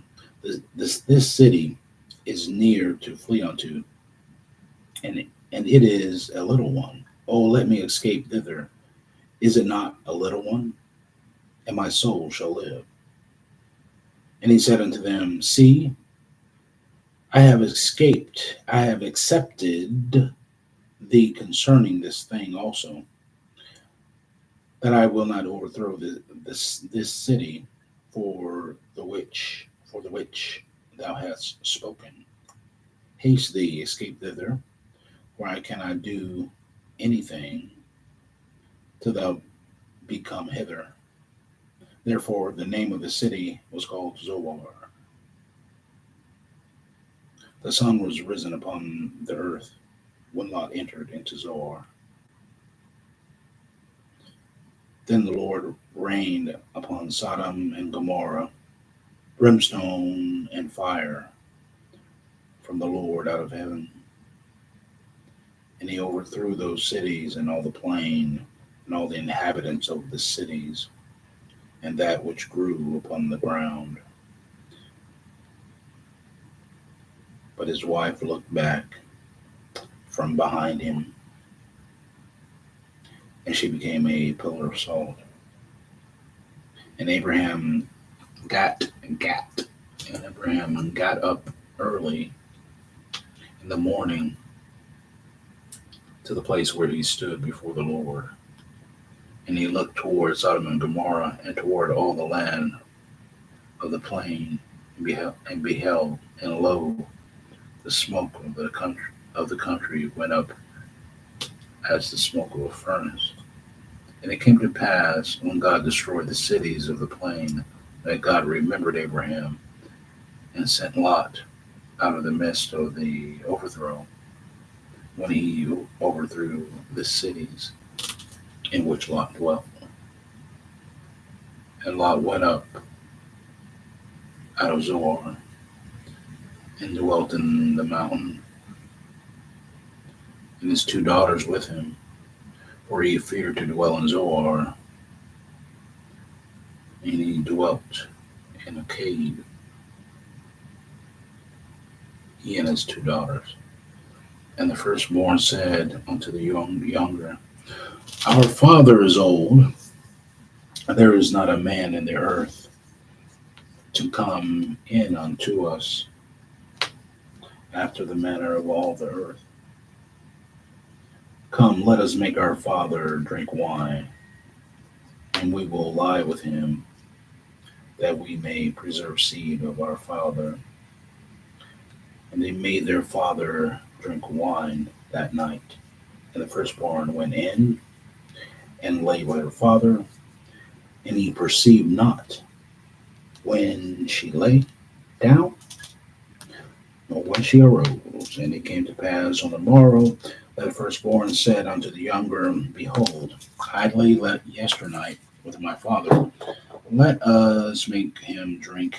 this city is near to flee unto, and it is a little one. Oh, let me escape thither. Is it not a little one? And my soul shall live. And he said unto them, See, I have accepted thee concerning this thing also, that I will not overthrow this city for the which thou hast spoken. Haste thee, escape thither, for I cannot do anything till thou be come hither. Therefore the name of the city was called Zoar. The sun was risen upon the earth when Lot entered into Zoar. Then the Lord rained upon Sodom and Gomorrah brimstone and fire from the Lord out of heaven. And he overthrew those cities and all the plain and all the inhabitants of the cities and that which grew upon the ground. But his wife looked back from behind him, and she became a pillar of salt. And Abraham got up early in the morning to the place where he stood before the Lord. And he looked toward Sodom and Gomorrah and toward all the land of the plain, and beheld, and lo, the smoke of the country went up as the smoke of a furnace. And it came to pass, when God destroyed the cities of the plain, that God remembered Abraham, and sent Lot out of the midst of the overthrow, when he overthrew the cities in which Lot dwelt. And Lot went up out of Zoar and dwelt in the mountain, and his two daughters with him, for he feared to dwell in Zoar, and he dwelt in a cave, he and his two daughters. And the firstborn said unto the younger, Our father is old, and there is not a man in the earth to come in unto us after the manner of all the earth. Come, let us make our father drink wine, and we will lie with him, that we may preserve seed of our father. And they made their father drink wine that night. And the firstborn went in and lay with her father, and he perceived not when she lay down, nor when she arose. And it came to pass on the morrow that the firstborn said unto the younger, Behold, I lay yesternight with my father. Let us make him drink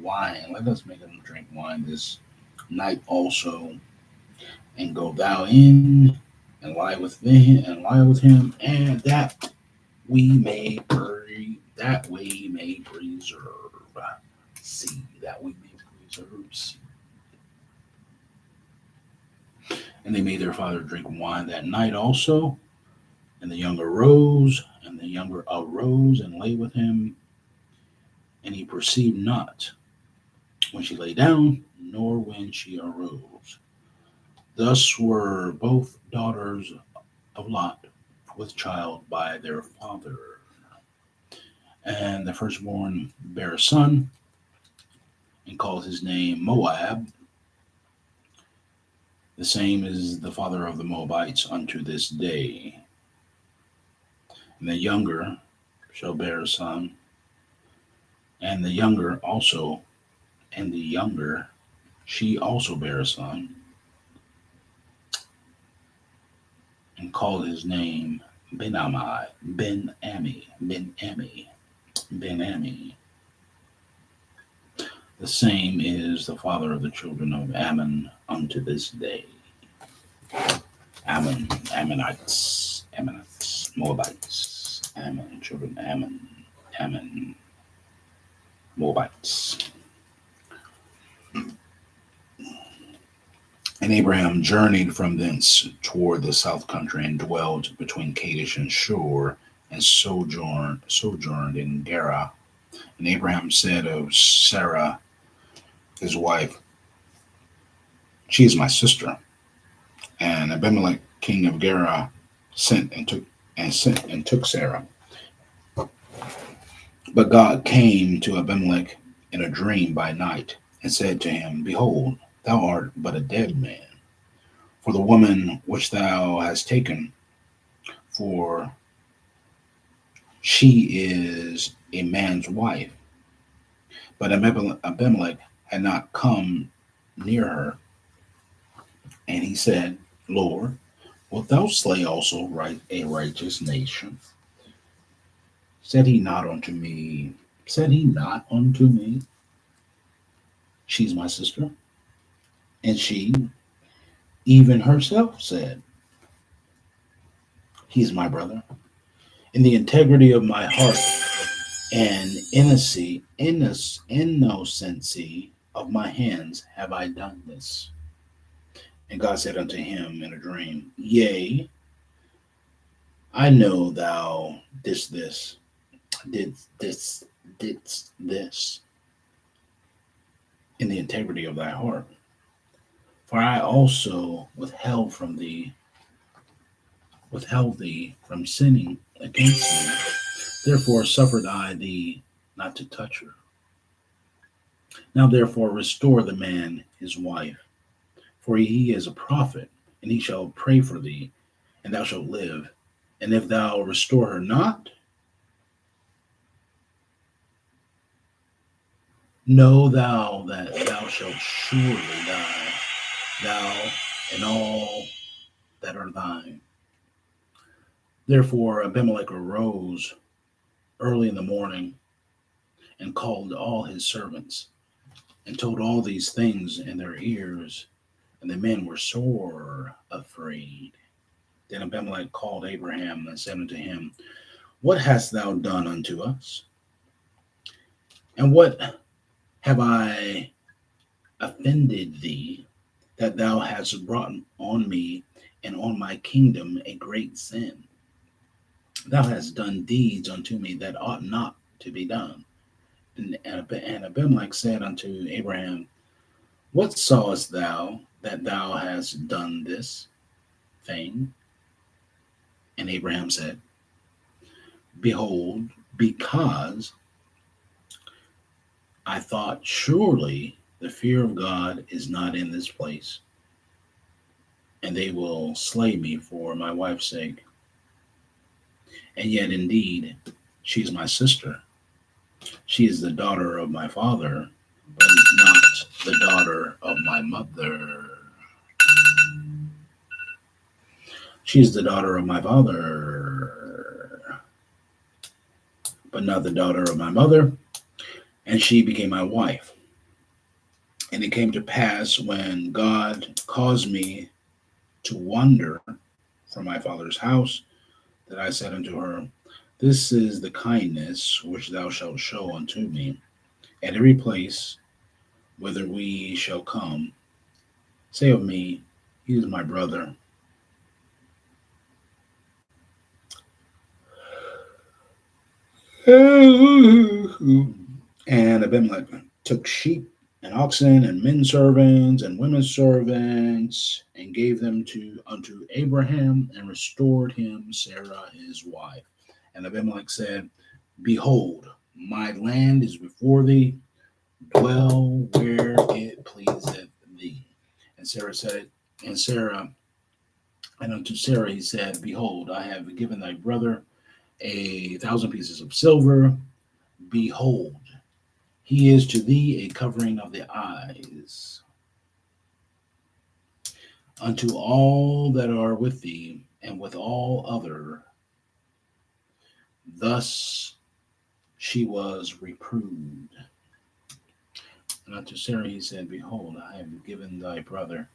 wine. Let us make him drink wine this night also, and go thou in and lie with him, and that we may preserve seed. That we may preserve seed. And they made their father drink wine that night also. And the younger arose, and lay with him, and he perceived not when she lay down, nor when she arose. Thus were both daughters of Lot with child by their father. And the firstborn bare a son, and called his name Moab. The same is the father of the Moabites unto this day. And the younger shall bear a son, and the younger also, and the younger she also bare a son, and called his name Ben-Ami. The same is the father of the children of Ammon unto this day. Ammonites, Moabites, Ammon, children of Ammon, Moabites. And Abraham journeyed from thence toward the south country, and dwelt between Kadesh and Shur, and sojourned in Gerar. And Abraham said of Sarah, his wife, She is my sister. And Abimelech, king of Gerar, sent and took Sarah. But God came to Abimelech in a dream by night, and said to him, Behold, thou art but a dead man. For the woman which thou hast taken, for she is a man's wife. But Abimelech had not come near her. And he said, Lord, wilt thou slay also a righteous nation? Said he not unto me, She's my sister? And she, even herself, said, He's my brother. In the integrity of my heart and innocency of my hands have I done this. And God said unto him in a dream, Yea, I know thou didst this in the integrity of thy heart. For I also withheld thee from sinning against me. Therefore suffered I thee not to touch her. Now therefore restore the man his wife, for he is a prophet, and he shall pray for thee, and thou shalt live. And if thou restore her not, Know thou that thou shalt surely die, thou and all that are thine. Therefore Abimelech arose early in the morning and called all his servants and told all these things in their ears, and the men were sore afraid. Then Abimelech called Abraham and said unto him, What hast thou done unto us? And what have I offended thee, that thou hast brought on me and on my kingdom a great sin? Thou hast done deeds unto me that ought not to be done. And Abimelech said unto Abraham, What sawest thou that thou hast done this thing? And Abraham said, Behold, because I thought, surely the fear of God is not in this place, and they will slay me for my wife's sake. And yet, indeed, she is my sister. She is the daughter of my father, but not the daughter of my mother. She is the daughter of my father, but not the daughter of my mother. And she became my wife. And it came to pass when God caused me to wander from my father's house, that I said unto her, This is the kindness which thou shalt show unto me. At every place whither we shall come, say of me, He is my brother. And Abimelech took sheep and oxen and men servants and women servants and gave them to unto Abraham and restored him Sarah his wife. And Abimelech said, Behold, my land is before thee, dwell where it pleaseth thee. And Sarah said, and Sarah, and unto Sarah he said, Behold, I have given thy brother 1,000 pieces of silver. Behold, he is to thee a covering of the eyes unto all that are with thee, and with all other. Thus she was reproved. And unto Sarah he said, Behold, I have given thy brother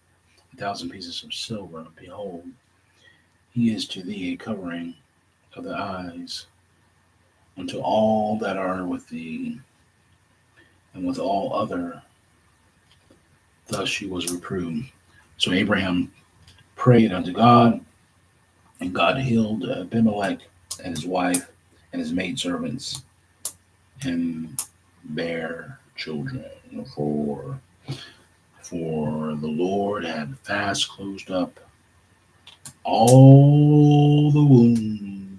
1,000 pieces of silver. Behold, he is to thee a covering of the eyes unto all that are with thee, and with all other. Thus she was reproved. So Abraham prayed unto God, and God healed Abimelech and his wife and his maidservants, and bare children. For the Lord had fast closed up all the wombs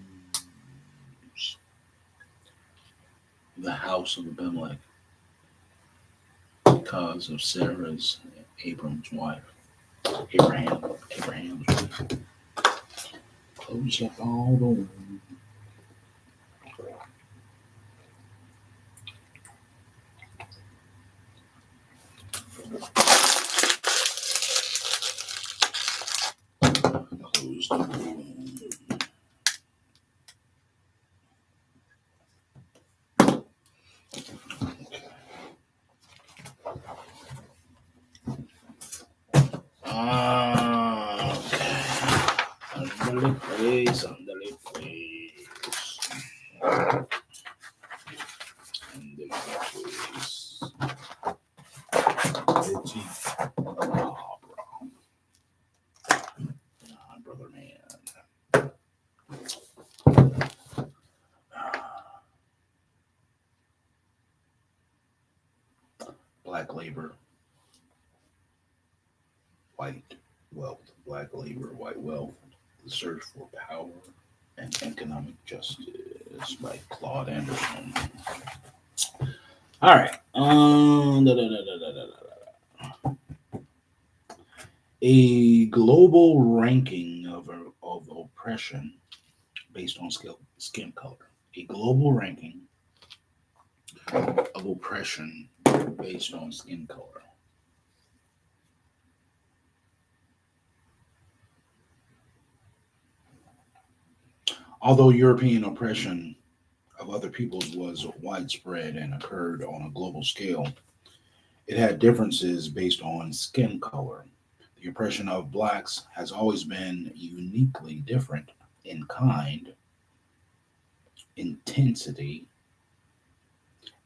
of the house of Abimelech because of Sarah's, Abram's wife. Abraham's wife. Closed up all the wombs. Closed up the wombs. Okay. Ándale pues, ándale pues. Ándale pues. Richie. Oh, bro. Ah, brother man. Black labor, white wealth. Black labor, white wealth. The search for power and economic justice by Claude Anderson. All right. A global ranking of oppression based on skin color. A global ranking of oppression based on skin color. Although European oppression of other peoples was widespread and occurred on a global scale, it had differences based on skin color. The oppression of blacks has always been uniquely different in kind, intensity,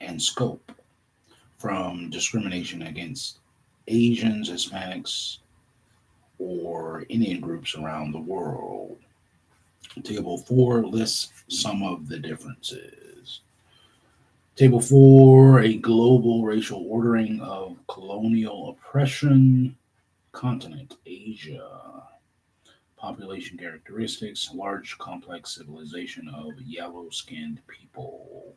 and scope from discrimination against Asians, Hispanics, or Indian groups around the world. Table 4 lists some of the differences. Table 4, a global racial ordering of colonial oppression. Continent, Asia. Population characteristics, large complex civilization of yellow skinned people.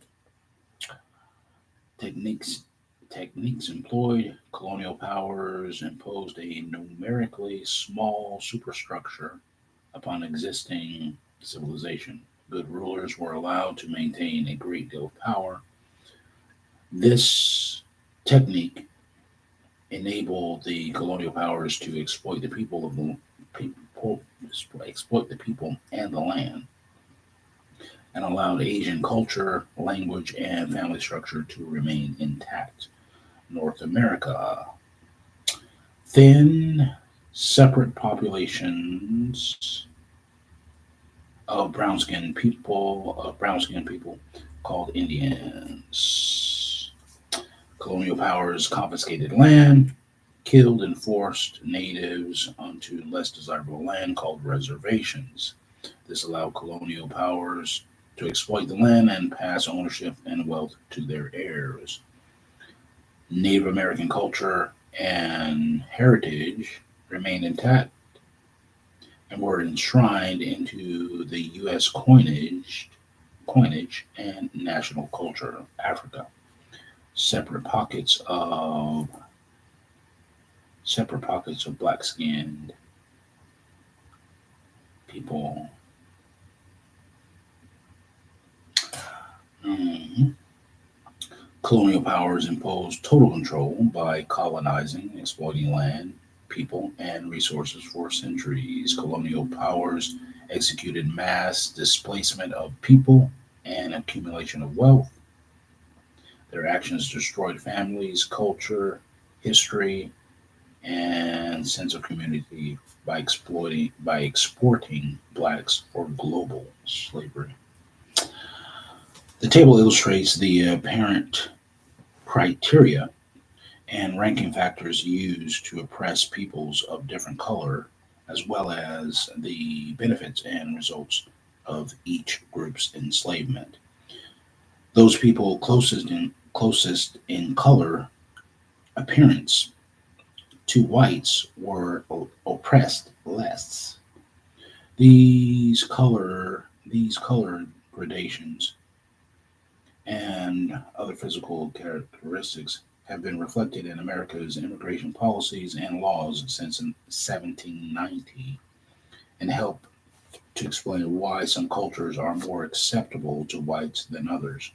Techniques techniques employed, colonial powers imposed a numerically small superstructure upon existing civilization. Good rulers were allowed to maintain a great deal of power. This technique enabled the colonial powers to exploit the people of the people, exploit the people and the land, and allowed Asian culture, language, and family structure to remain intact. North America, thin, separate populations of brown skinned people called Indians. Colonial powers confiscated land, killed and forced natives onto less desirable land called reservations. This allowed colonial powers to exploit the land and pass ownership and wealth to their heirs. Native American culture and heritage remained intact and were enshrined into the U.S. coinage and national culture. Africa, separate pockets of black-skinned people. Mhm. Colonial powers imposed total control by colonizing, exploiting land, people, and resources for centuries. Colonial powers executed mass displacement of people and accumulation of wealth. Their actions destroyed families, culture, history, and sense of community by exporting blacks for global slavery. The table illustrates the apparent criteria and ranking factors used to oppress peoples of different color, as well as the benefits and results of each group's enslavement. Those people closest in color appearance to whites were oppressed less. These color gradations and other physical characteristics have been reflected in America's immigration policies and laws since 1790 and help to explain why some cultures are more acceptable to whites than others.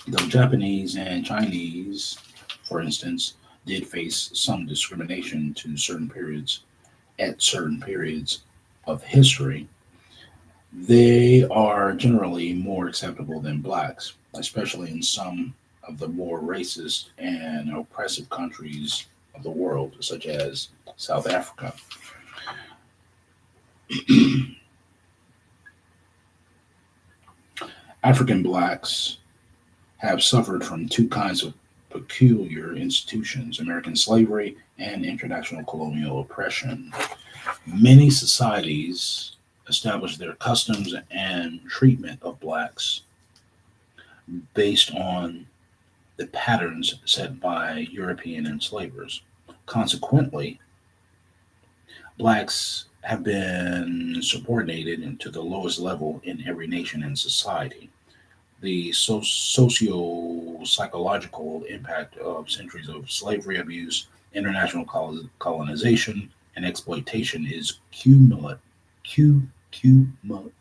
Though Japanese and Chinese, for instance, did face some discrimination at certain periods of history, they are generally more acceptable than blacks, especially in some of the more racist and oppressive countries of the world, such as South Africa. African blacks have suffered from two kinds of peculiar institutions: American slavery and international colonial oppression. Many societies established their customs and treatment of blacks based on the patterns set by European enslavers. Consequently, blacks have been subordinated to the lowest level in every nation and society. The socio psychological impact of centuries of slavery abuse, international colonization, and exploitation is cumulative, cumulative, cumulative,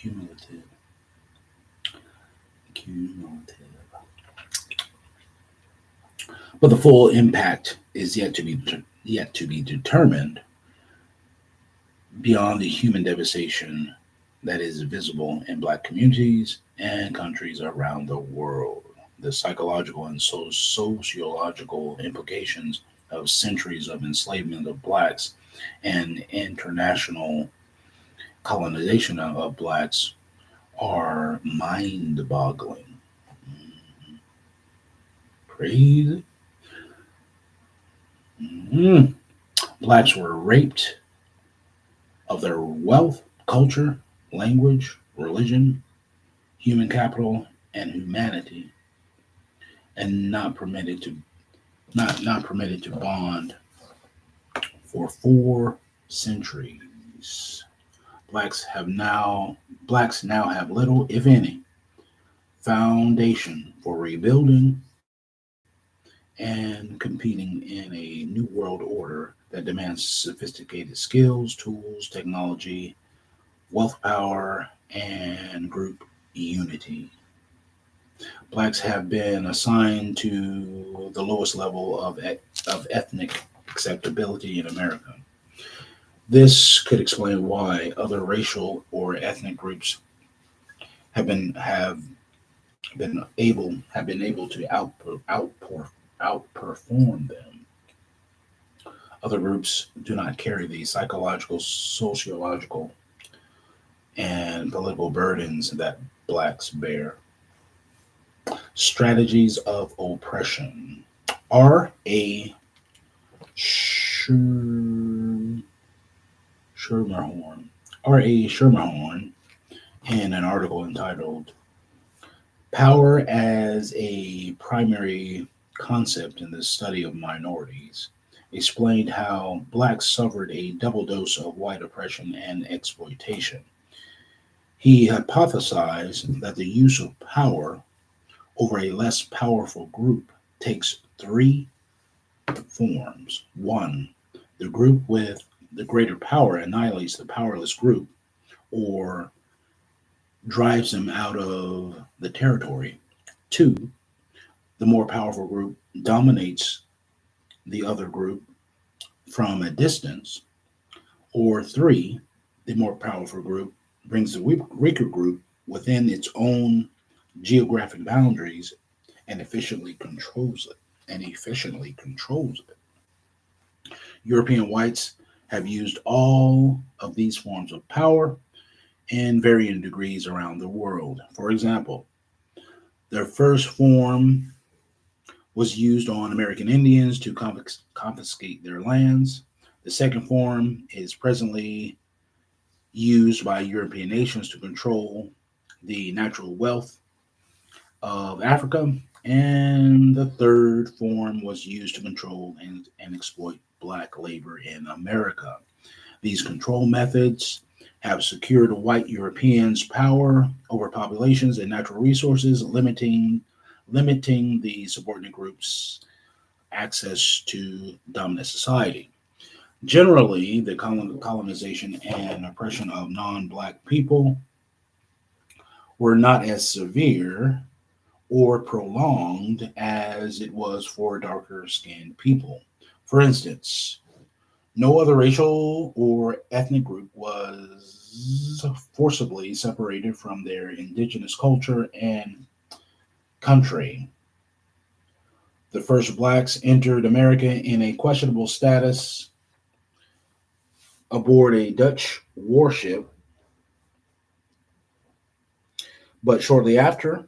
Cumulative. Cumulative. But the full impact is yet to be determined beyond the human devastation that is visible in Black communities and countries around the world. The psychological and sociological implications of centuries of enslavement of Blacks and international colonization of Blacks are mind boggling. Crazy. Mhm. Blacks were raped of their wealth, culture, language, religion, human capital, and humanity, and not permitted to bond for 4 centuries. Blacks now have little, if any, foundation for rebuilding and competing in a new world order that demands sophisticated skills, tools, technology, wealth, power, and group unity. Blacks have been assigned to the lowest level of ethnic acceptability in America. This could explain why other racial or ethnic groups have been able to outperform them. Other groups do not carry the psychological, sociological, and political burdens that blacks bear. Strategies of oppression. R. A. Schermerhorn. R. A. Schermerhorn, in an article entitled Power as a Primary Concept in the Study of Minorities, explained how blacks suffered a double dose of white oppression and exploitation. He hypothesized that the use of power over a less powerful group takes 3 forms. One, the group with the greater power annihilates the powerless group or drives them out of the territory. Two, the more powerful group dominates the other group from a distance. Or three, the more powerful group brings the weaker group within its own geographic boundaries and efficiently controls it. European whites have used all of these forms of power in varying degrees around the world. For example, their first form was used on American Indians to confiscate their lands. The second form is presently used by European nations to control the natural wealth of Africa. And the third form was used to control and exploit black labor in America. These control methods have secured white Europeans' power over populations and natural resources, limiting the subordinate groups' access to dominant society. Generally, the colonization and oppression of non-black people were not as severe or prolonged as it was for darker skinned people. For instance, no other racial or ethnic group was forcibly separated from their indigenous culture and country. The first blacks entered America in a questionable status aboard a Dutch warship, but shortly after,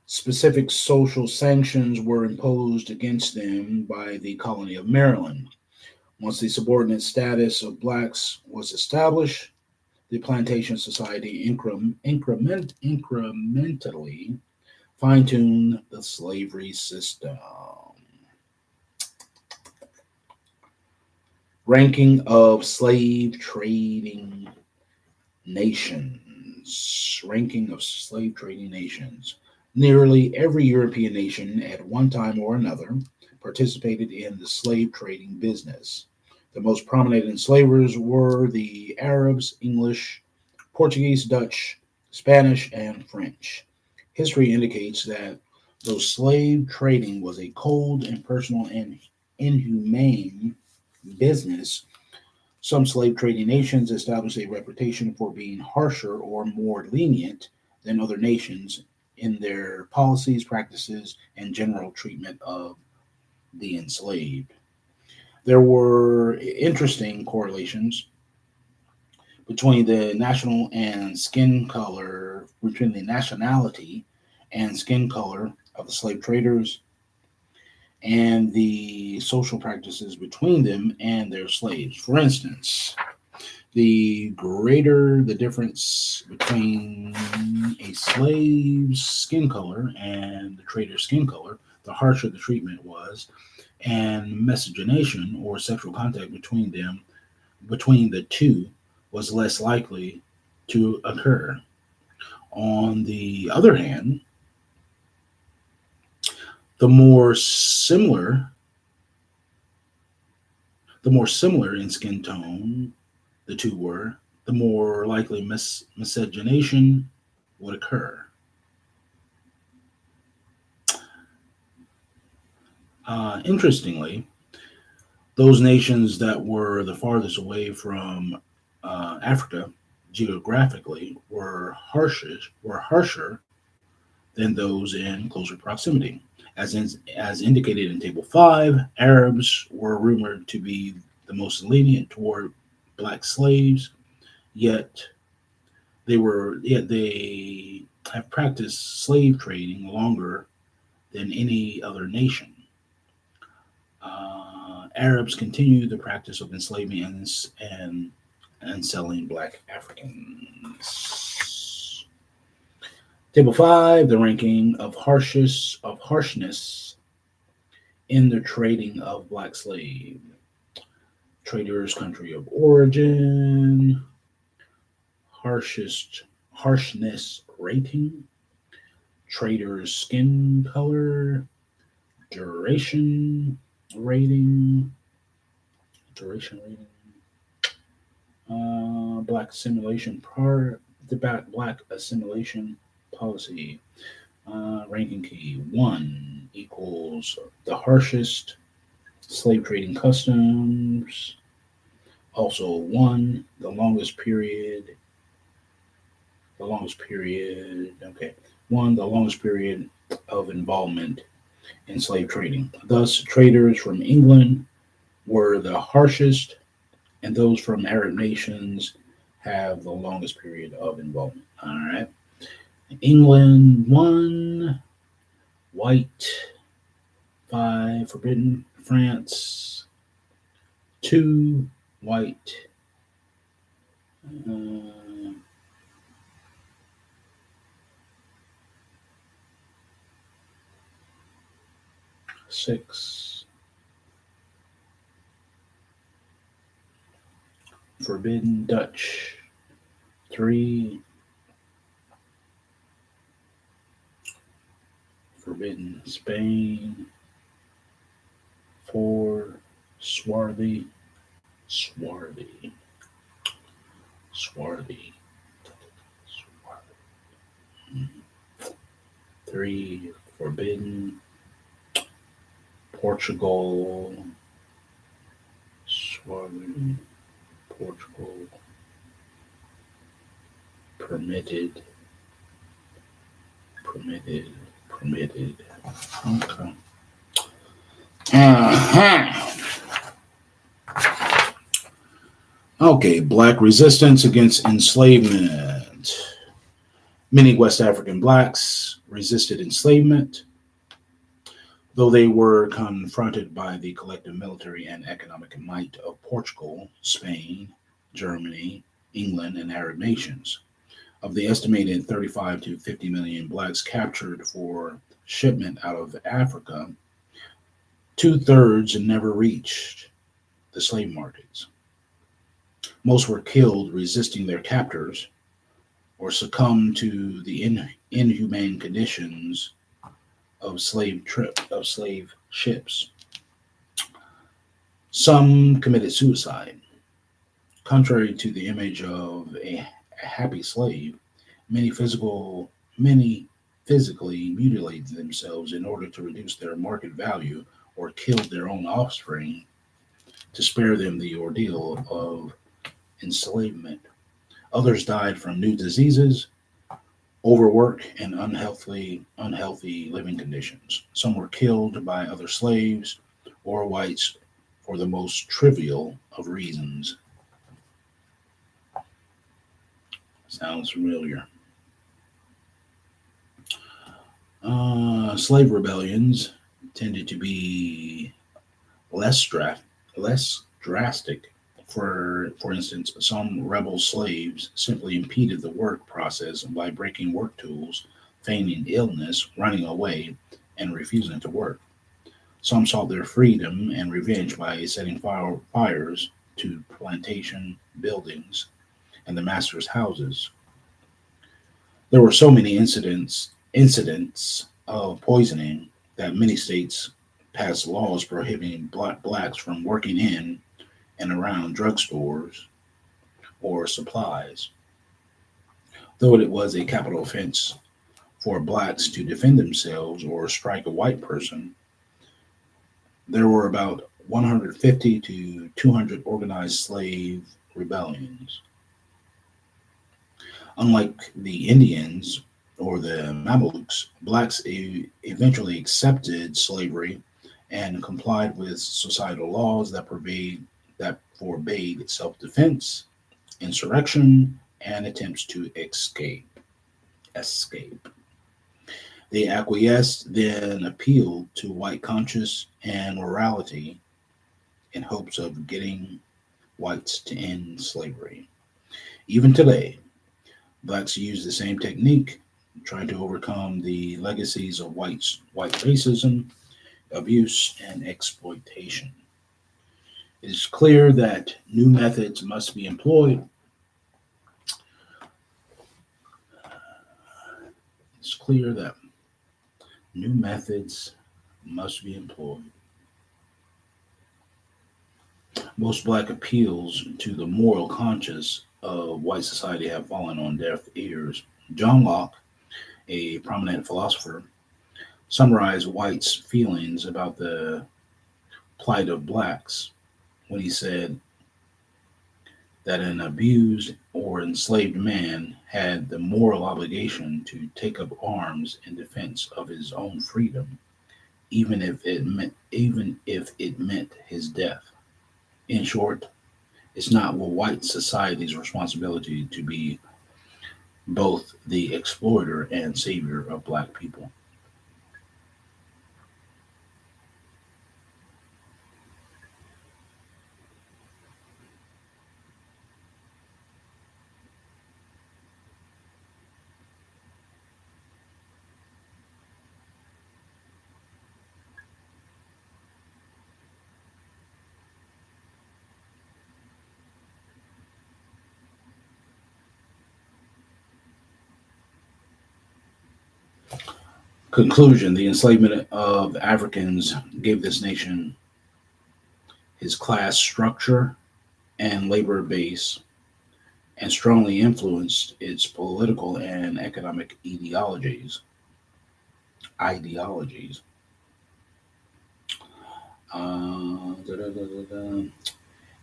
specific social sanctions were imposed against them by the colony of Maryland. Once the subordinate status of blacks was established, the plantation society incrementally fine-tuned the slavery system. Ranking of slave trading nations. Ranking of slave trading nations. Nearly every European nation at one time or another participated in the slave trading business. The most prominent enslavers were the Arabs, English, Portuguese, Dutch, Spanish, and French. History indicates that though slave trading was a cold, impersonal, and inhumane business, some slave trading nations established a reputation for being harsher or more lenient than other nations in their policies, practices, and general treatment of the enslaved. There were interesting correlations between the national and skin color, between the nationality and skin color of the slave traders and the social practices between them and their slaves. For instance, the greater the difference between a slave's skin color and the trader's skin color, the harsher the treatment was, and miscegenation or sexual contact between the two was less likely to occur. On the other hand, the more similar the more similar in skin tone the two were, the more likely miscegenation would occur. Interestingly, those nations that were the farthest away from Africa geographically were harsher than those in closer proximity. As indicated in Table 5, Arabs were rumored to be the most lenient toward black slaves, yet they have practiced slave trading longer than any other nation. Arabs continue the practice of enslaving and selling black Africans. Table 5, the ranking of harshness in the trading of black slave. Traders, country of origin, harshness rating, traders, skin color, duration rating, duration rating, black assimilation part, the black assimilation policy. Ranking key 1 equals the harshest slave trading customs. Also 1, okay. 1, the longest period of involvement in slave trading. Thus, traders from England were the harshest, and those from Arab nations have the longest period of involvement. All right. England 1, white 5, forbidden. France 2, white. Uh, 6, forbidden. Dutch 3, forbidden. Spain 4, swarthy, swarthy, swarthy, swarthy. 3, forbidden. Portugal, swarthy, Portugal, permitted, permitted, permitted. Okay. Uh-huh. Okay, black resistance against enslavement. Many West African blacks resisted enslavement, though they were confronted by the collective military and economic might of Portugal, Spain, Germany, England, and Arab nations. Of the estimated 35 to 50 million blacks captured for shipment out of Africa, two-thirds never reached the slave markets. Most were killed resisting their captors or succumbed to the inhumane conditions of slave ships. Some committed suicide. Contrary to the image of a a happy slave, many physical many physically mutilated themselves in order to reduce their market value or killed their own offspring to spare them the ordeal of enslavement. Others died from new diseases, overwork, and unhealthy living conditions. Some were killed by other slaves or whites for the most trivial of reasons. Sounds familiar. Slave rebellions tended to be less less drastic. For instance, some rebel slaves simply impeded the work process by breaking work tools, feigning illness, running away, and refusing to work. Some sought their freedom and revenge by setting fires to plantation buildings and the master's houses. There were so many incidents of poisoning that many states passed laws prohibiting blacks from working in and around drugstores or supplies. Though it was a capital offense for blacks to defend themselves or strike a white person, there were about 150 to 200 organized slave rebellions. Unlike the Indians or the Mamelukes, blacks eventually accepted slavery and complied with societal laws that forbade self-defense, insurrection, and attempts to escape. They acquiesced, then appealed to white conscience and morality in hopes of getting whites to end slavery. Even today, blacks use the same technique, trying to overcome the legacies of white racism, abuse, and exploitation. It is clear that new methods must be employed. It's clear that new methods must be employed. Most black appeals to the moral conscience of white society have fallen on deaf ears. John Locke, a prominent philosopher, summarized White's feelings about the plight of blacks when he said that an abused or enslaved man had the moral obligation to take up arms in defense of his own freedom, even if it meant his death. In short, it's not white society's responsibility to be both the exploiter and savior of black people. Conclusion: the enslavement of Africans gave this nation his class structure and labor base and strongly influenced its political and economic ideologies. Da, da, da, da, da.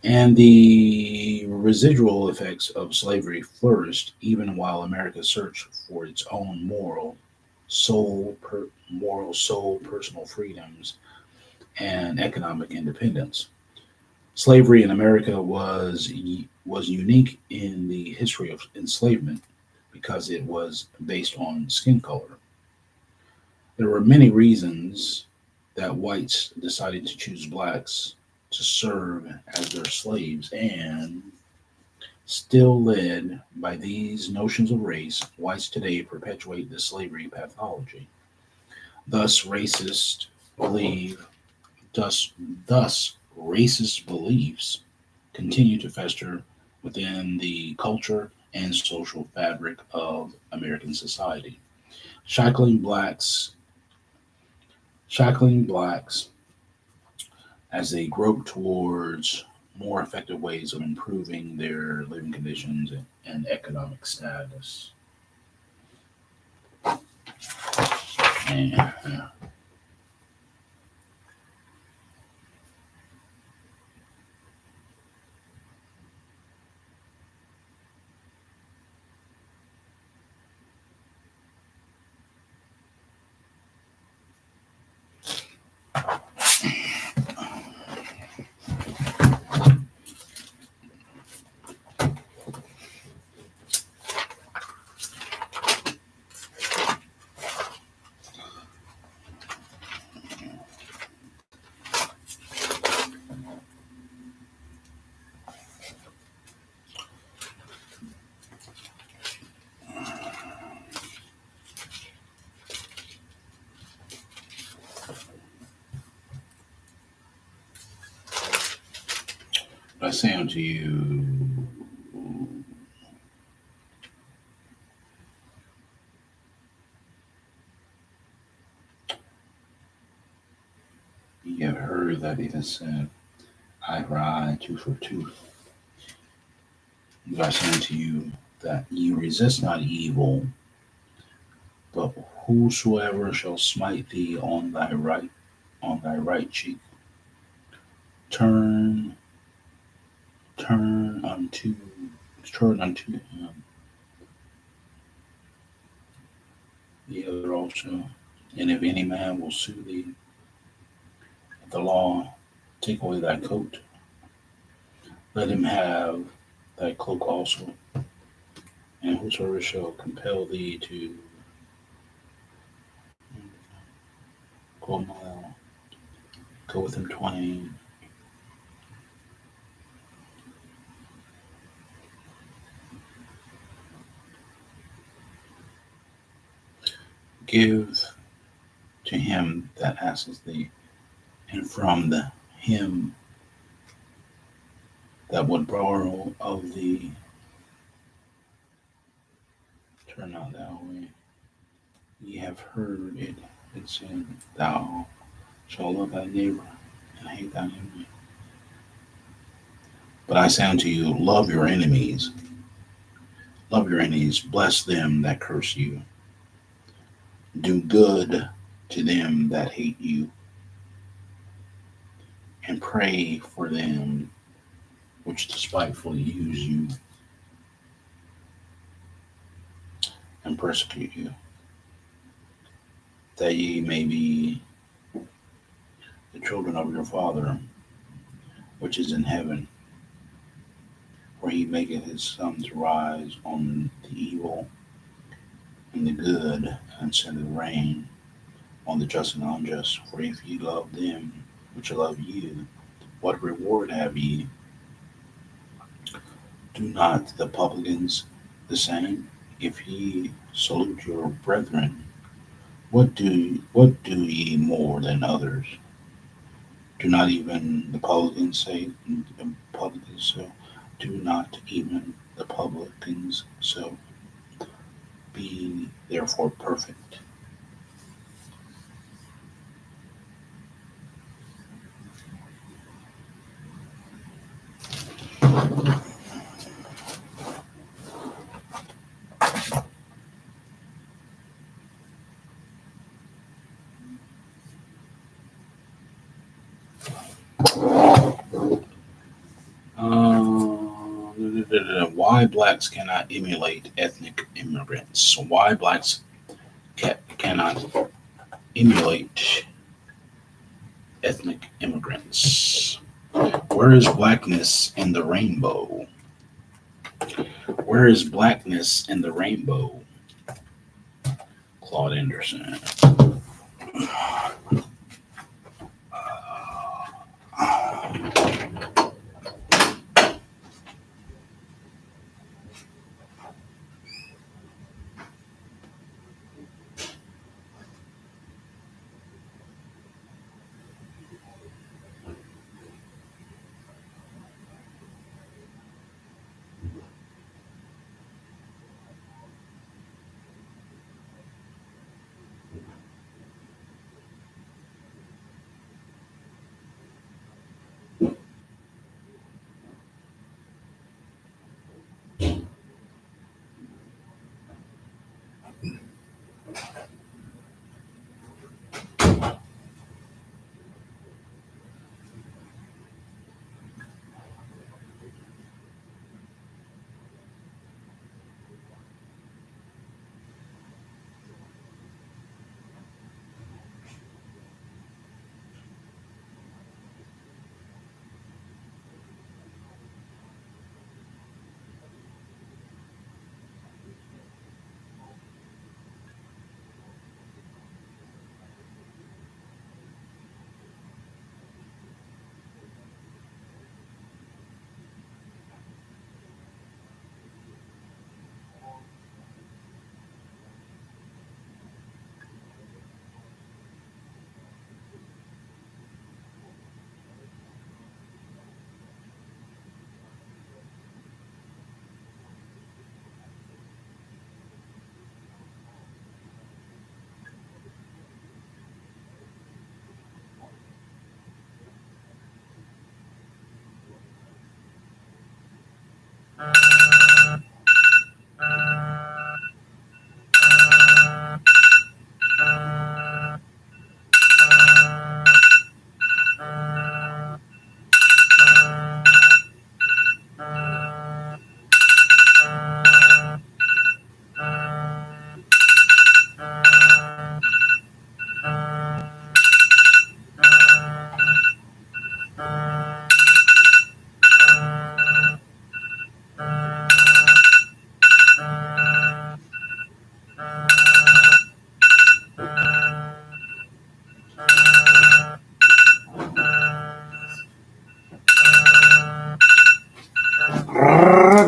And the residual effects of slavery flourished even while America searched for its own moral soul, personal freedoms, and economic independence. Slavery in America was unique in the history of enslavement because it was based on skin color. There were many reasons that whites decided to choose blacks to serve as their slaves, and still led by these notions of race, whites today perpetuate the slavery pathology. Thus, believe, thus, thus, racist beliefs continue to fester within the culture and social fabric of American society, shackling blacks, shackling blacks as they grope towards more effective ways of improving their living conditions and economic status. And I say unto you, ye have heard that it is said, eye for eye, tooth for tooth. But I say unto you that ye resist not evil, but whosoever shall smite thee on thy right cheek, turn turn unto turn unto him the other also. And if any man will sue thee at the law, take away thy coat, let him have thy cloak also. And whosoever shall compel thee to go a mile, go with him twain. Give to him that asketh thee, and from him that would borrow of thee, turn not thou away. Ye have heard it said, thou shalt love thy neighbor and hate thine enemy. But I say unto you, love your enemies. Love your enemies. Bless them that curse you. Do good to them that hate you. And pray for them which despitefully use you and persecute you, that ye may be the children of your Father which is in heaven. For he maketh his sun to rise on the evil and the good, and sendeth rain on the just and unjust. For if ye love them which love you, what reward have ye? Do not the publicans the same? If ye salute your brethren, what do ye more than others? Do not even the publicans say publicans so? Do not even the publicans so? Be therefore perfect. Why blacks cannot emulate ethnic immigrants? Why blacks cannot emulate ethnic immigrants? Where is blackness in the rainbow? Where is blackness in the rainbow? Claude Anderson.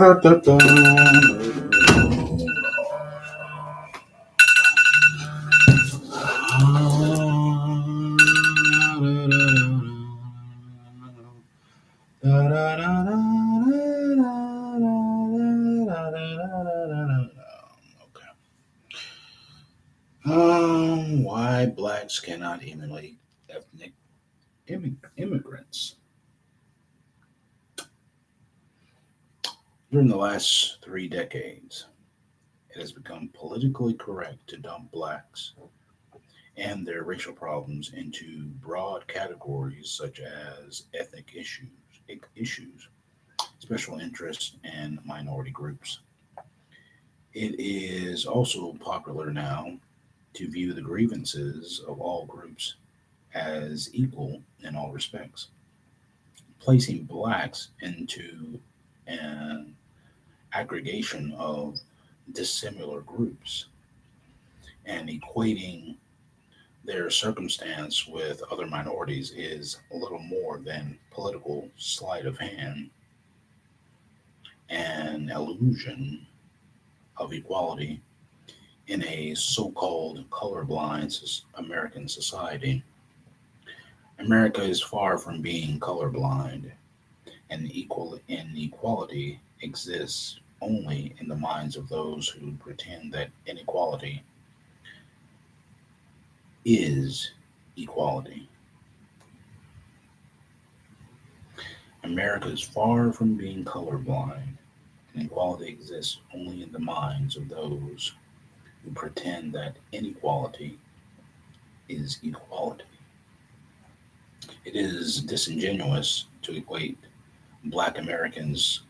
Why blacks cannot emulate ethnic immigrants. During the last 3 decades, it has become politically correct to dump blacks and their racial problems into broad categories such as ethnic issues, special interests, and minority groups. It is also popular now to view the grievances of all groups as equal in all respects, placing blacks into an aggregation of dissimilar groups and equating their circumstance with other minorities is little more than political sleight of hand, an illusion of equality in a so-called colorblind American society. America is far from being colorblind, and inequality exists only in the minds of those who pretend that inequality is equality. America is far from being colorblind, and equality exists only in the minds of those who pretend that inequality is equality. It is disingenuous to equate Black Americans'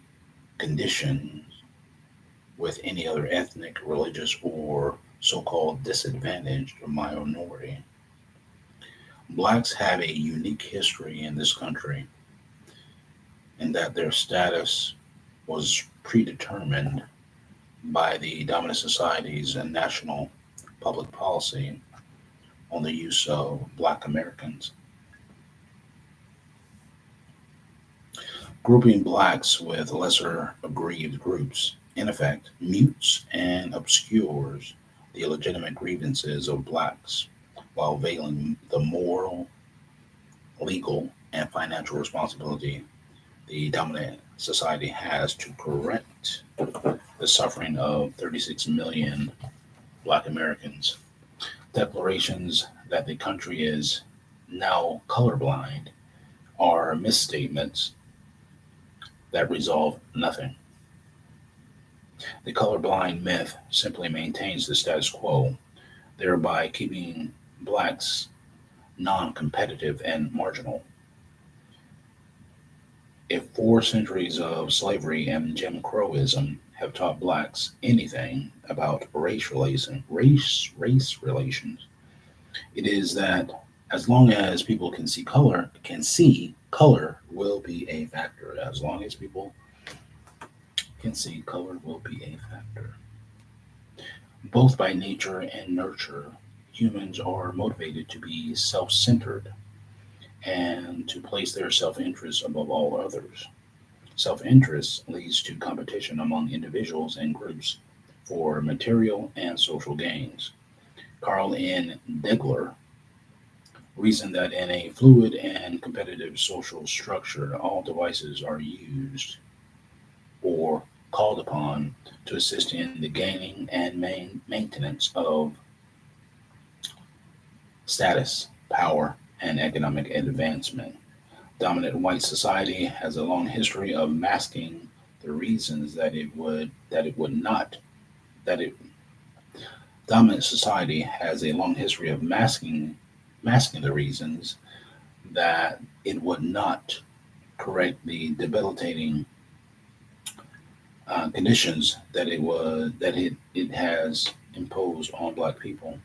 condition with any other ethnic, religious, or so called disadvantaged minority. Blacks have a unique history in this country in that their status was predetermined by the dominant society's and national public policy on the use of Black Americans. Grouping blacks with lesser aggrieved groups, in effect, mutes and obscures the legitimate grievances of blacks while veiling the moral, legal, and financial responsibility the dominant society has to correct the suffering of 36 million Black Americans. Declarations that the country is now colorblind are misstatements that resolve nothing. The colorblind myth simply maintains the status quo, thereby keeping blacks non competitive and marginal. If 4 centuries of slavery and Jim Crowism have taught blacks anything about race relations, it is that as long as people can see color will be a factor. As long as people can see, color will be a factor. Both by nature and nurture, humans are motivated to be self-centered and to place their self-interest above all others. Self-interest leads to competition among individuals and groups for material and social gains. Carl N. Degler reasoned that in a fluid and competitive social structure, all devices are used or called upon to assist in the gaining and maintenance of status, power, and economic advancement. Dominant white society has a long history of masking the reasons that it would not that it dominant society has a long history of masking the reasons that it would not correct the debilitating conditions that it has imposed on Black people.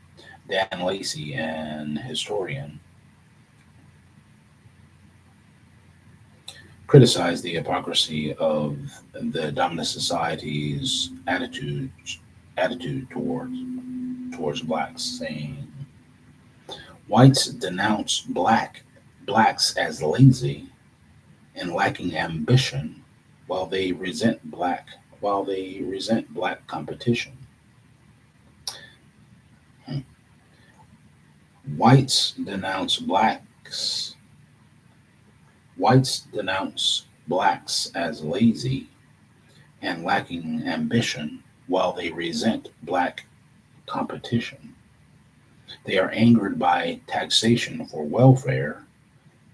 Dan Lacey, an historian, criticized the hypocrisy of the dominant society's attitude towards blacks, saying whites denounce blacks as lazy and lacking ambition, while they resent while they resent black competition. Whites denounce blacks. Whites denounce blacks as lazy and lacking ambition, while they resent black competition. They are angered by taxation for welfare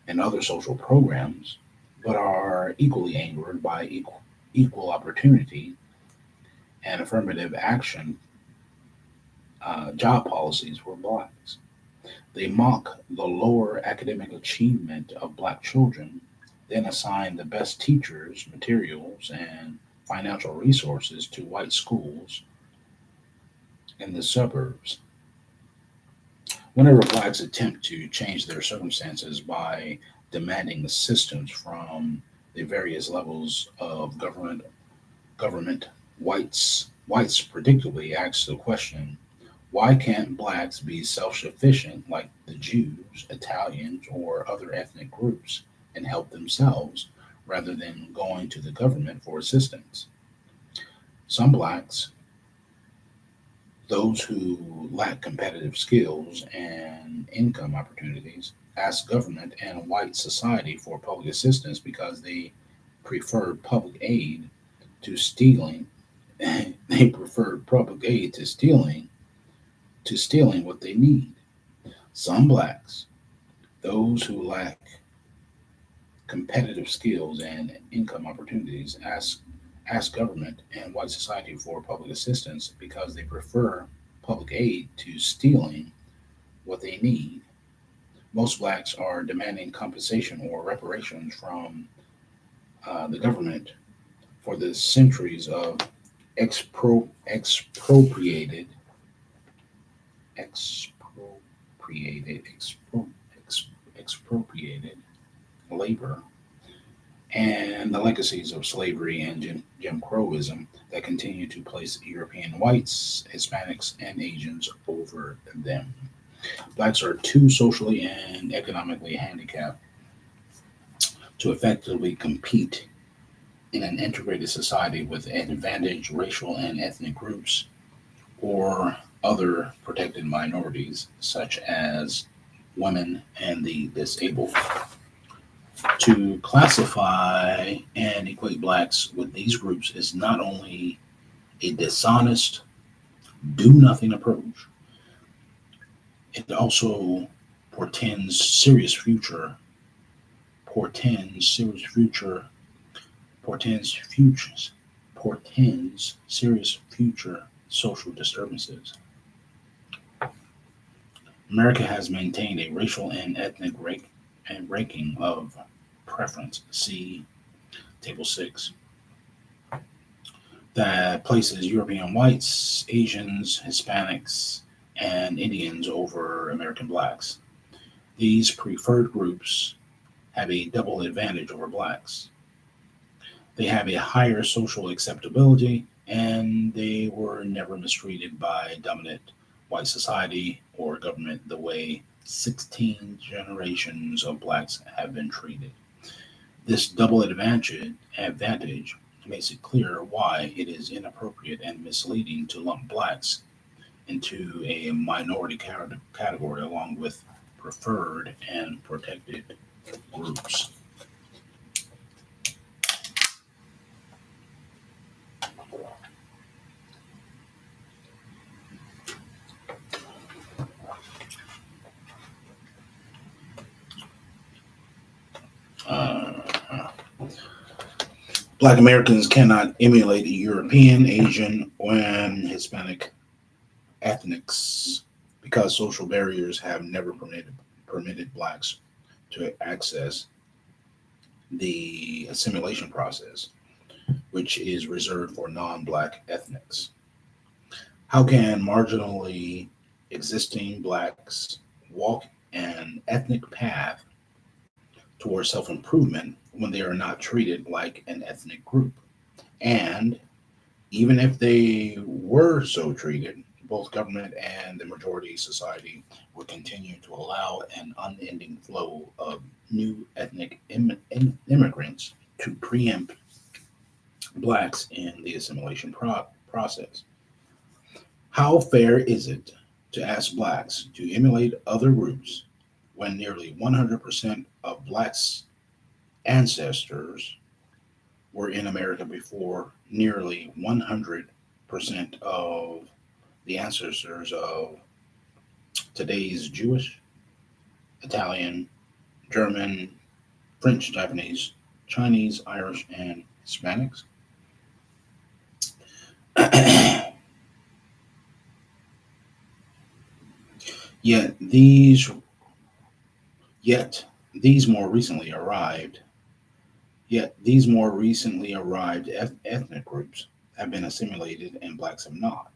and other social programs, but are equally angered by equal opportunity and affirmative action job policies for blacks. They mock the lower academic achievement of black children, then assign the best teachers, materials, and financial resources to white schools in the suburbs. Whenever blacks attempt to change their circumstances by demanding assistance from the various levels of government, whites predictably ask the question, why can't blacks be self-sufficient like the Jews, Italians, or other ethnic groups and help themselves rather than going to the government for assistance? Some blacks, those who lack competitive skills and income opportunities, ask government and white society for public assistance because they prefer public aid to stealing. They prefer public aid to stealing what they need. Some blacks, those who lack competitive skills and income opportunities, ask government and white society for public assistance because they prefer public aid to stealing what they need. Most blacks are demanding compensation or reparations from the government for the centuries of expropriated expropriated expro, expropriated labor and the legacies of slavery and Jim Crowism that continue to place European whites, Hispanics, and Asians over them. Blacks are too socially and economically handicapped to effectively compete in an integrated society with advantaged racial and ethnic groups or other protected minorities, such as women and the disabled. To classify and equate blacks with these groups is not only a dishonest, do nothing approach, it also portends serious future, portends serious future, portends futures, portends serious future social disturbances. America has maintained a racial and ethnic ranking of preference. See Table 6. That places European whites, Asians, Hispanics, and Indians over American blacks. These preferred groups have a double advantage over blacks. They have a higher social acceptability, and they were never mistreated by dominant white society or government the way 16 generations of blacks have been treated. This double advantage makes it clear why it is inappropriate and misleading to lump blacks into a minority category along with preferred and protected groups. Uh, Black Americans cannot emulate European, Asian, and Hispanic ethnics because social barriers have never permitted blacks to access the assimilation process, which is reserved for non-black ethnics. How can marginally existing blacks walk an ethnic path towards self-improvement when they are not treated like an ethnic group? And even if they were so treated, both government and the majority society would continue to allow an unending flow of new ethnic immigrants to preempt blacks in the assimilation process. How fair is it to ask blacks to emulate other groups when nearly 100% of blacks' ancestors were in America before nearly 100% of the ancestors of today's Jewish, Italian, German, French, Japanese, Chinese, Irish, and Hispanics? Yet these yet these more recently arrived Yet these more recently arrived ethnic groups have been assimilated and blacks have not.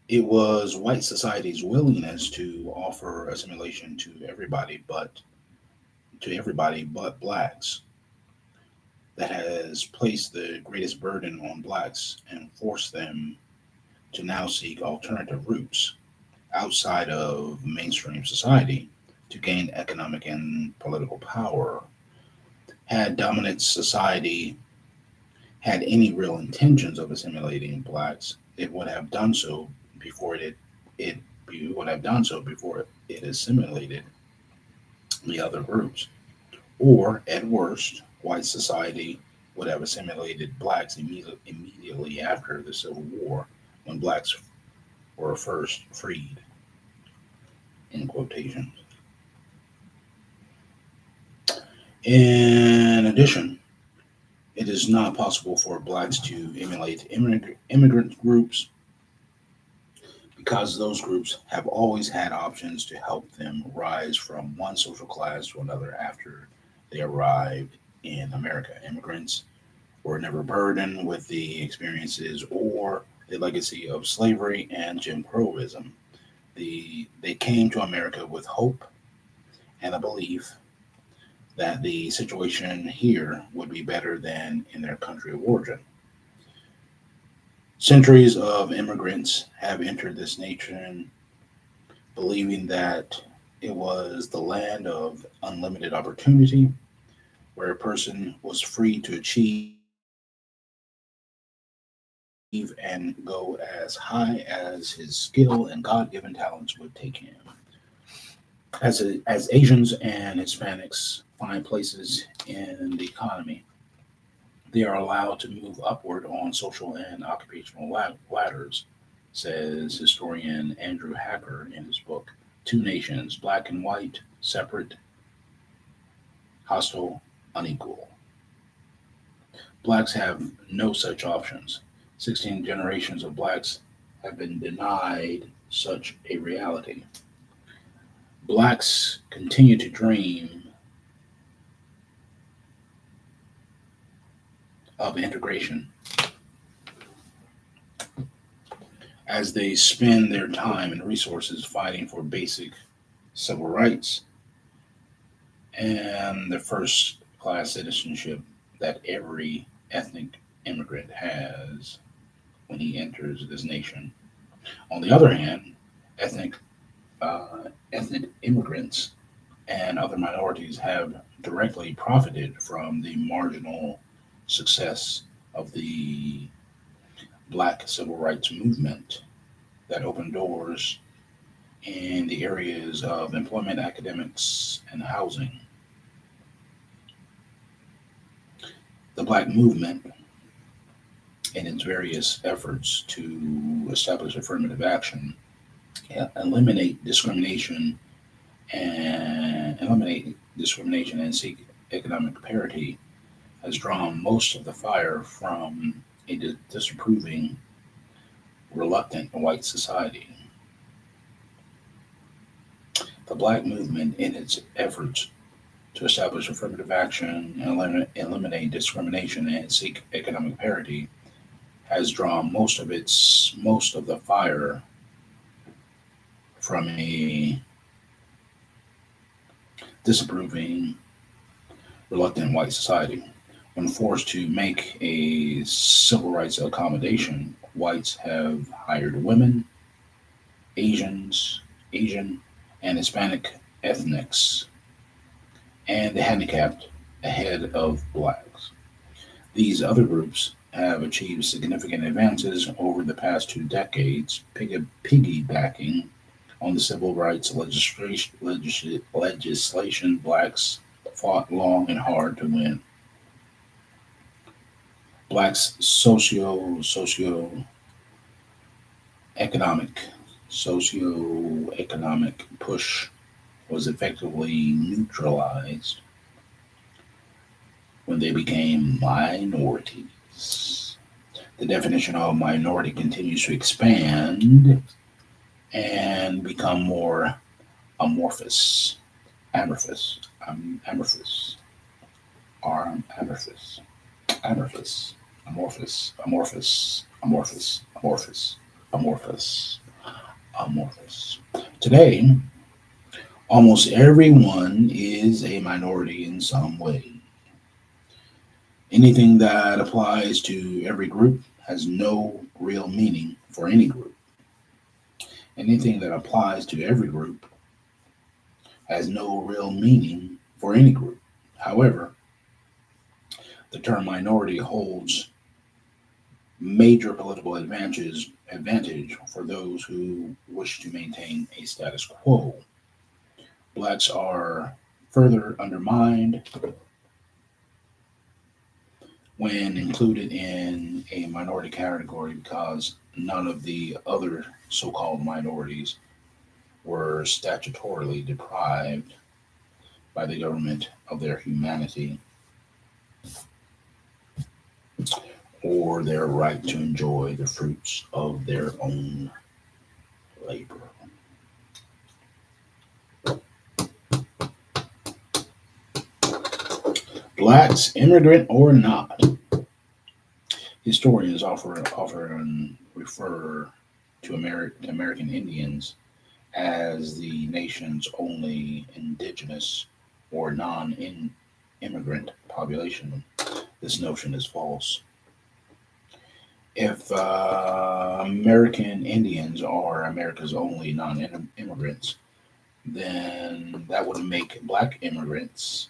It was white society's willingness to offer assimilation to everybody but blacks that has placed the greatest burden on blacks and forced them to now seek alternative routes outside of mainstream society to gain economic and political power. Had dominant society had any real intentions of assimilating blacks, it would have done so before it would have done so before it assimilated the other groups. Or at worst, white society would have assimilated blacks immediately after the Civil War when blacks were first freed, in quotations. In addition, it is not possible for blacks to emulate immigrant groups because those groups have always had options to help them rise from one social class to another after they arrived in America. Immigrants were never burdened with the experiences or the legacy of slavery and Jim Crowism. They came to America with hope and a belief that the situation here would be better than in their country of origin. Centuries of immigrants have entered this nation believing that it was the land of unlimited opportunity, where a person was free to achieve and go as high as his skill and God given talents would take him. As Asians and Hispanics find places in the economy, they are allowed to move upward on social and occupational ladders, says historian Andrew Hacker in his book, Two Nations, Black and White, Separate, Hostile, Unequal. Blacks have no such options. 16 generations of blacks have been denied such a reality. Blacks continue to dream of integration as they spend their time and resources fighting for basic civil rights and the first class citizenship that every ethnic immigrant has when he enters this nation. On the other hand, ethnic ethnic immigrants and other minorities have directly profited from the marginal success of the Black civil rights movement that opened doors in the areas of employment, academics, and housing. The Black movement, in its various efforts to establish affirmative action, eliminate discrimination and seek economic parity, has drawn most of the fire from a disapproving, reluctant white society. The Black movement, in its efforts to establish affirmative action and eliminate discrimination and seek economic parity, has drawn most of the fire from a disapproving, reluctant white society. When forced to make a civil rights accommodation, whites have hired women, Asian, and Hispanic ethnics, and the handicapped ahead of blacks. These other groups have achieved significant advances over the past 2 decades, piggybacking on the civil rights legislation blacks fought long and hard to win. Blacks' economic socioeconomic push was effectively neutralized when they became minorities. The definition of minority continues to expand and become more amorphous, amorphous, amorphous, amorphous, amorphous, amorphous, amorphous, amorphous, amorphous, amorphous, amorphous. Today, almost everyone is a minority in some way. Anything that applies to every group has no real meaning for any group. Anything that applies to every group has no real meaning for any group. However, the term minority holds major political advantage for those who wish to maintain a status quo. Blacks are further undermined when included in a minority category because none of the other so-called minorities were statutorily deprived by the government of their humanity or their right to enjoy the fruits of their own labor. Blacks, immigrant or not, historians often refer to American Indians as the nation's only indigenous or non-immigrant population. This notion is false. If American Indians are America's only non-immigrants, then that would make black immigrants,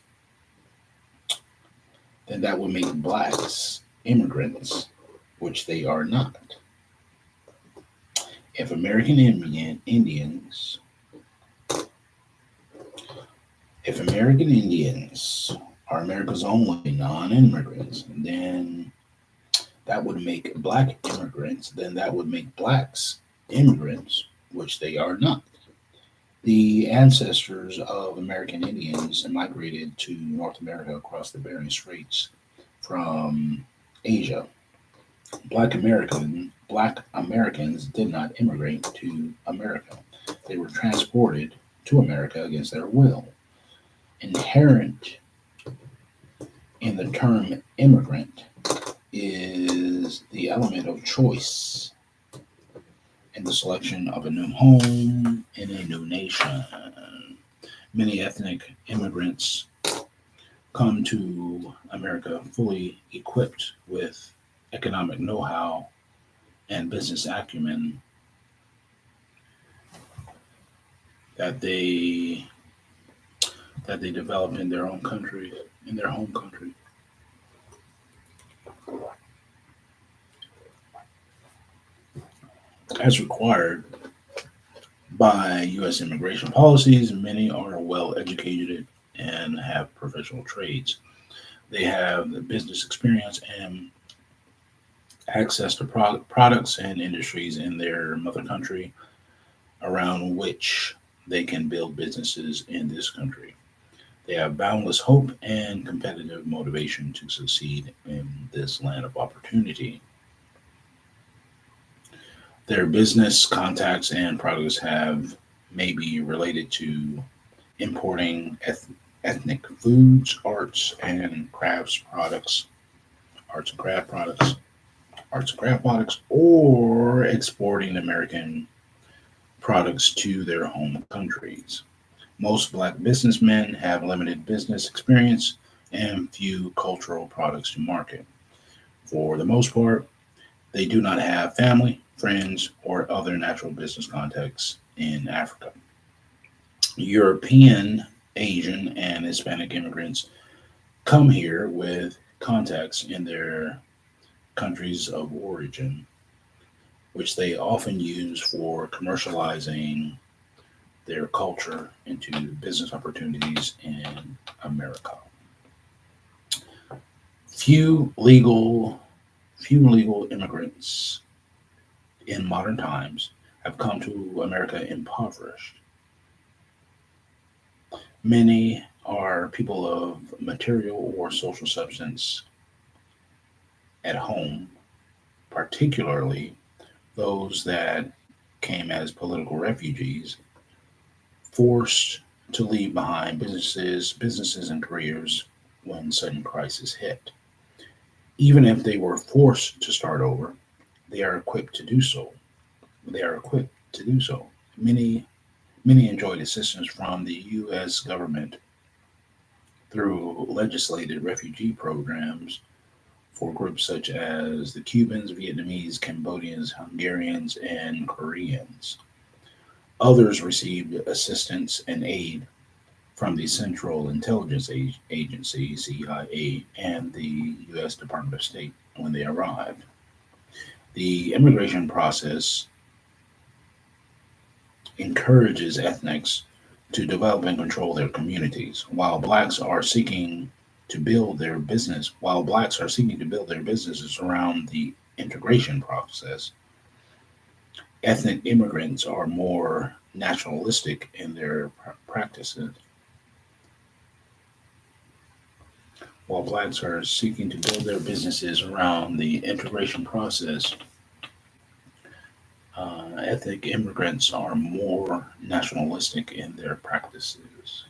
then that would make blacks immigrants, which they are not. If American Indians are America's only non-immigrants, then that would make black immigrants, then that would make blacks immigrants, which they are not. The ancestors of American Indians migrated to North America across the Bering Straits from Asia. Black Americans did not immigrate to America. They were transported to America against their will. Inherent in the term immigrant is the element of choice in the selection of a new home in a new nation. Many ethnic immigrants come to America fully equipped with economic know-how and business acumen that they develop in their own country, in their home country. As required by U.S. immigration policies, many are well educated and have professional trades. They have the business experience and access to products and industries in their mother country around which they can build businesses in this country. They have boundless hope and competitive motivation to succeed in this land of opportunity. Their business contacts and products have may be related to importing ethnic foods, arts and craft products, or exporting American products to their home countries. Most black businessmen have limited business experience and few cultural products to market. For the most part, they do not have family, friends, or other natural business contacts in Africa. European, Asian, and Hispanic immigrants come here with contacts in their countries of origin, which they often use for commercializing their culture into business opportunities in America. Few legal few legal immigrants in modern times have come to America impoverished. Many are people of material or social substance at home, particularly those that came as political refugees, forced to leave behind businesses and careers when sudden crisis hit. Even if they were forced to start over, they are equipped to do so. They are equipped to do so. Many enjoyed assistance from the U.S. government through legislated refugee programs for groups such as the Cubans, Vietnamese, Cambodians, Hungarians, and Koreans. Others received assistance and aid from the Central Intelligence Agency, CIA, and the U.S. Department of State when they arrived. The immigration process encourages ethnics to develop and control their communities, while blacks are seeking to build their businesses around the integration process. Ethnic immigrants are more nationalistic in their practices, while blacks are seeking to build their businesses around the integration process. Ethnic immigrants are more nationalistic in their practices.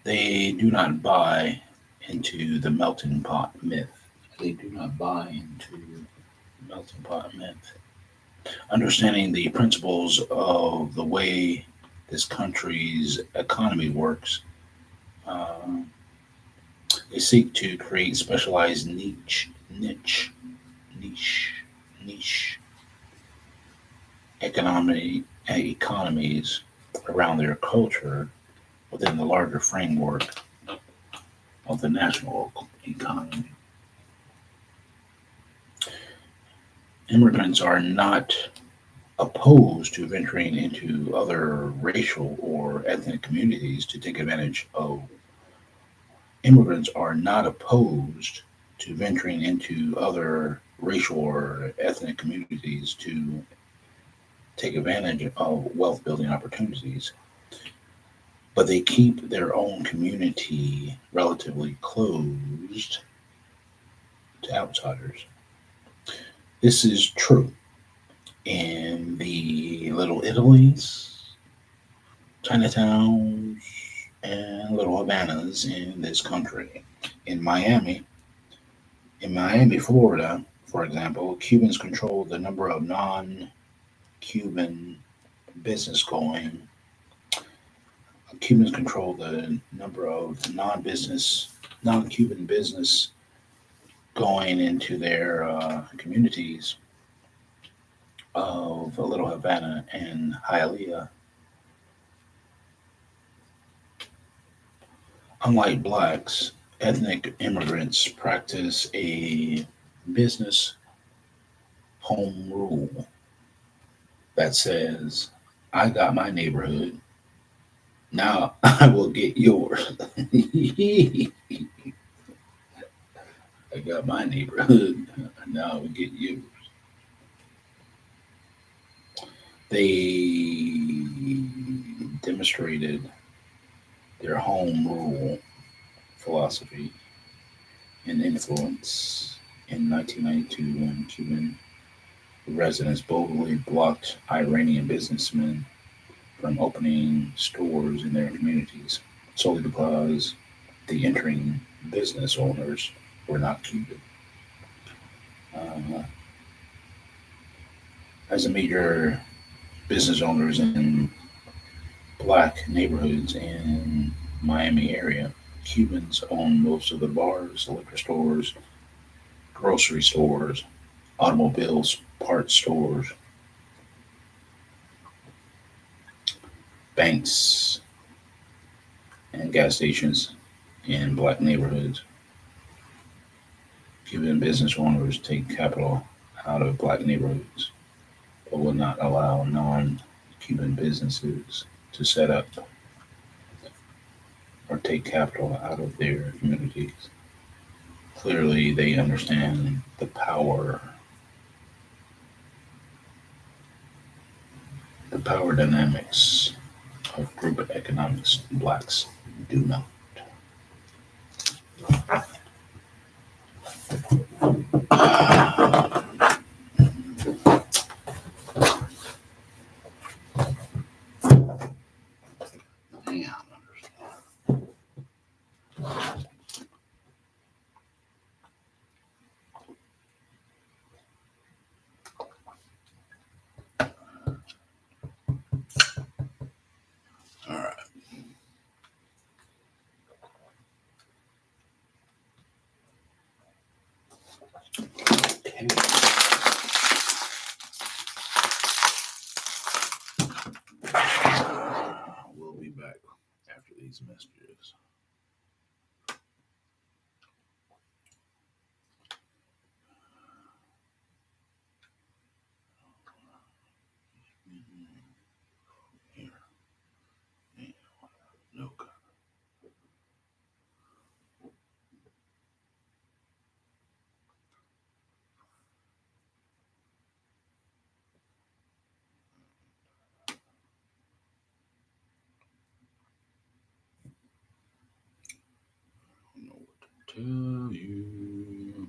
They do not buy into the melting pot myth. They do not buy into melting pot myth. Understanding the principles of the way this country's economy works, uh, they seek to create specialized niche, niche economies around their culture within the larger framework of the national economy. Immigrants are not opposed to venturing into other racial or ethnic communities to take advantage of. Immigrants are not opposed to venturing into other racial or ethnic communities to take advantage of wealth building opportunities, but they keep their own community relatively closed to outsiders. This is true in the Little Italies, Chinatowns, and Little Havanas in this country. In Miami, Florida, for example, Cubans control the number of non-Cuban business going. Cubans control the number of non-Cuban business going into their communities of Little Havana and Hialeah. Unlike blacks, ethnic immigrants practice a business home rule that says, I got my neighborhood, now I will get yours. I got my neighborhood, now I will get yours. They demonstrated their home rule philosophy and influence in 1992 when Cuban residents boldly blocked Iranian businessmen from opening stores in their communities solely because the entering business owners were not Cuban. Uh, as a major business owners in black neighborhoods in Miami area, Cubans own most of the bars, liquor stores, grocery stores, automobiles, parts stores, banks, and gas stations in black neighborhoods. Cuban business owners take capital out of black neighborhoods, but will not allow non-Cuban businesses to set up or take capital out of their communities. Clearly, they understand the power dynamics of group economics. Blacks do not. Damn. All right. Okay. We'll be back after these messages. Here. No. I don't know what to tell you.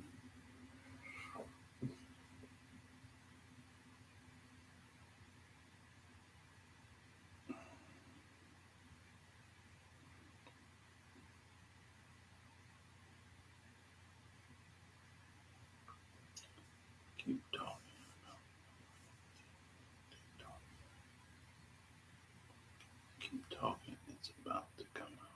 Keep talking. Keep talking. It's about to come out.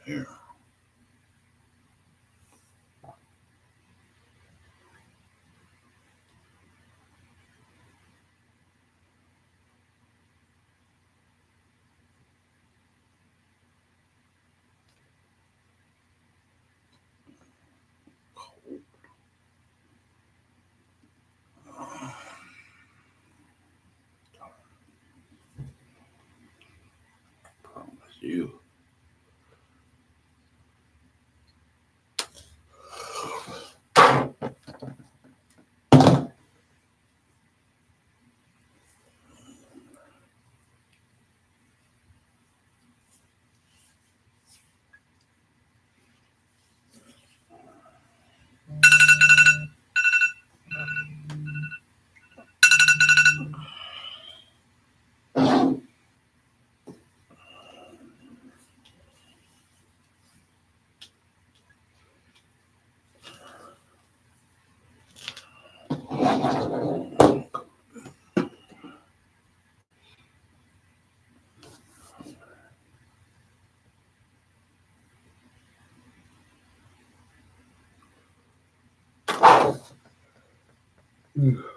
Here. Promise you. Mm.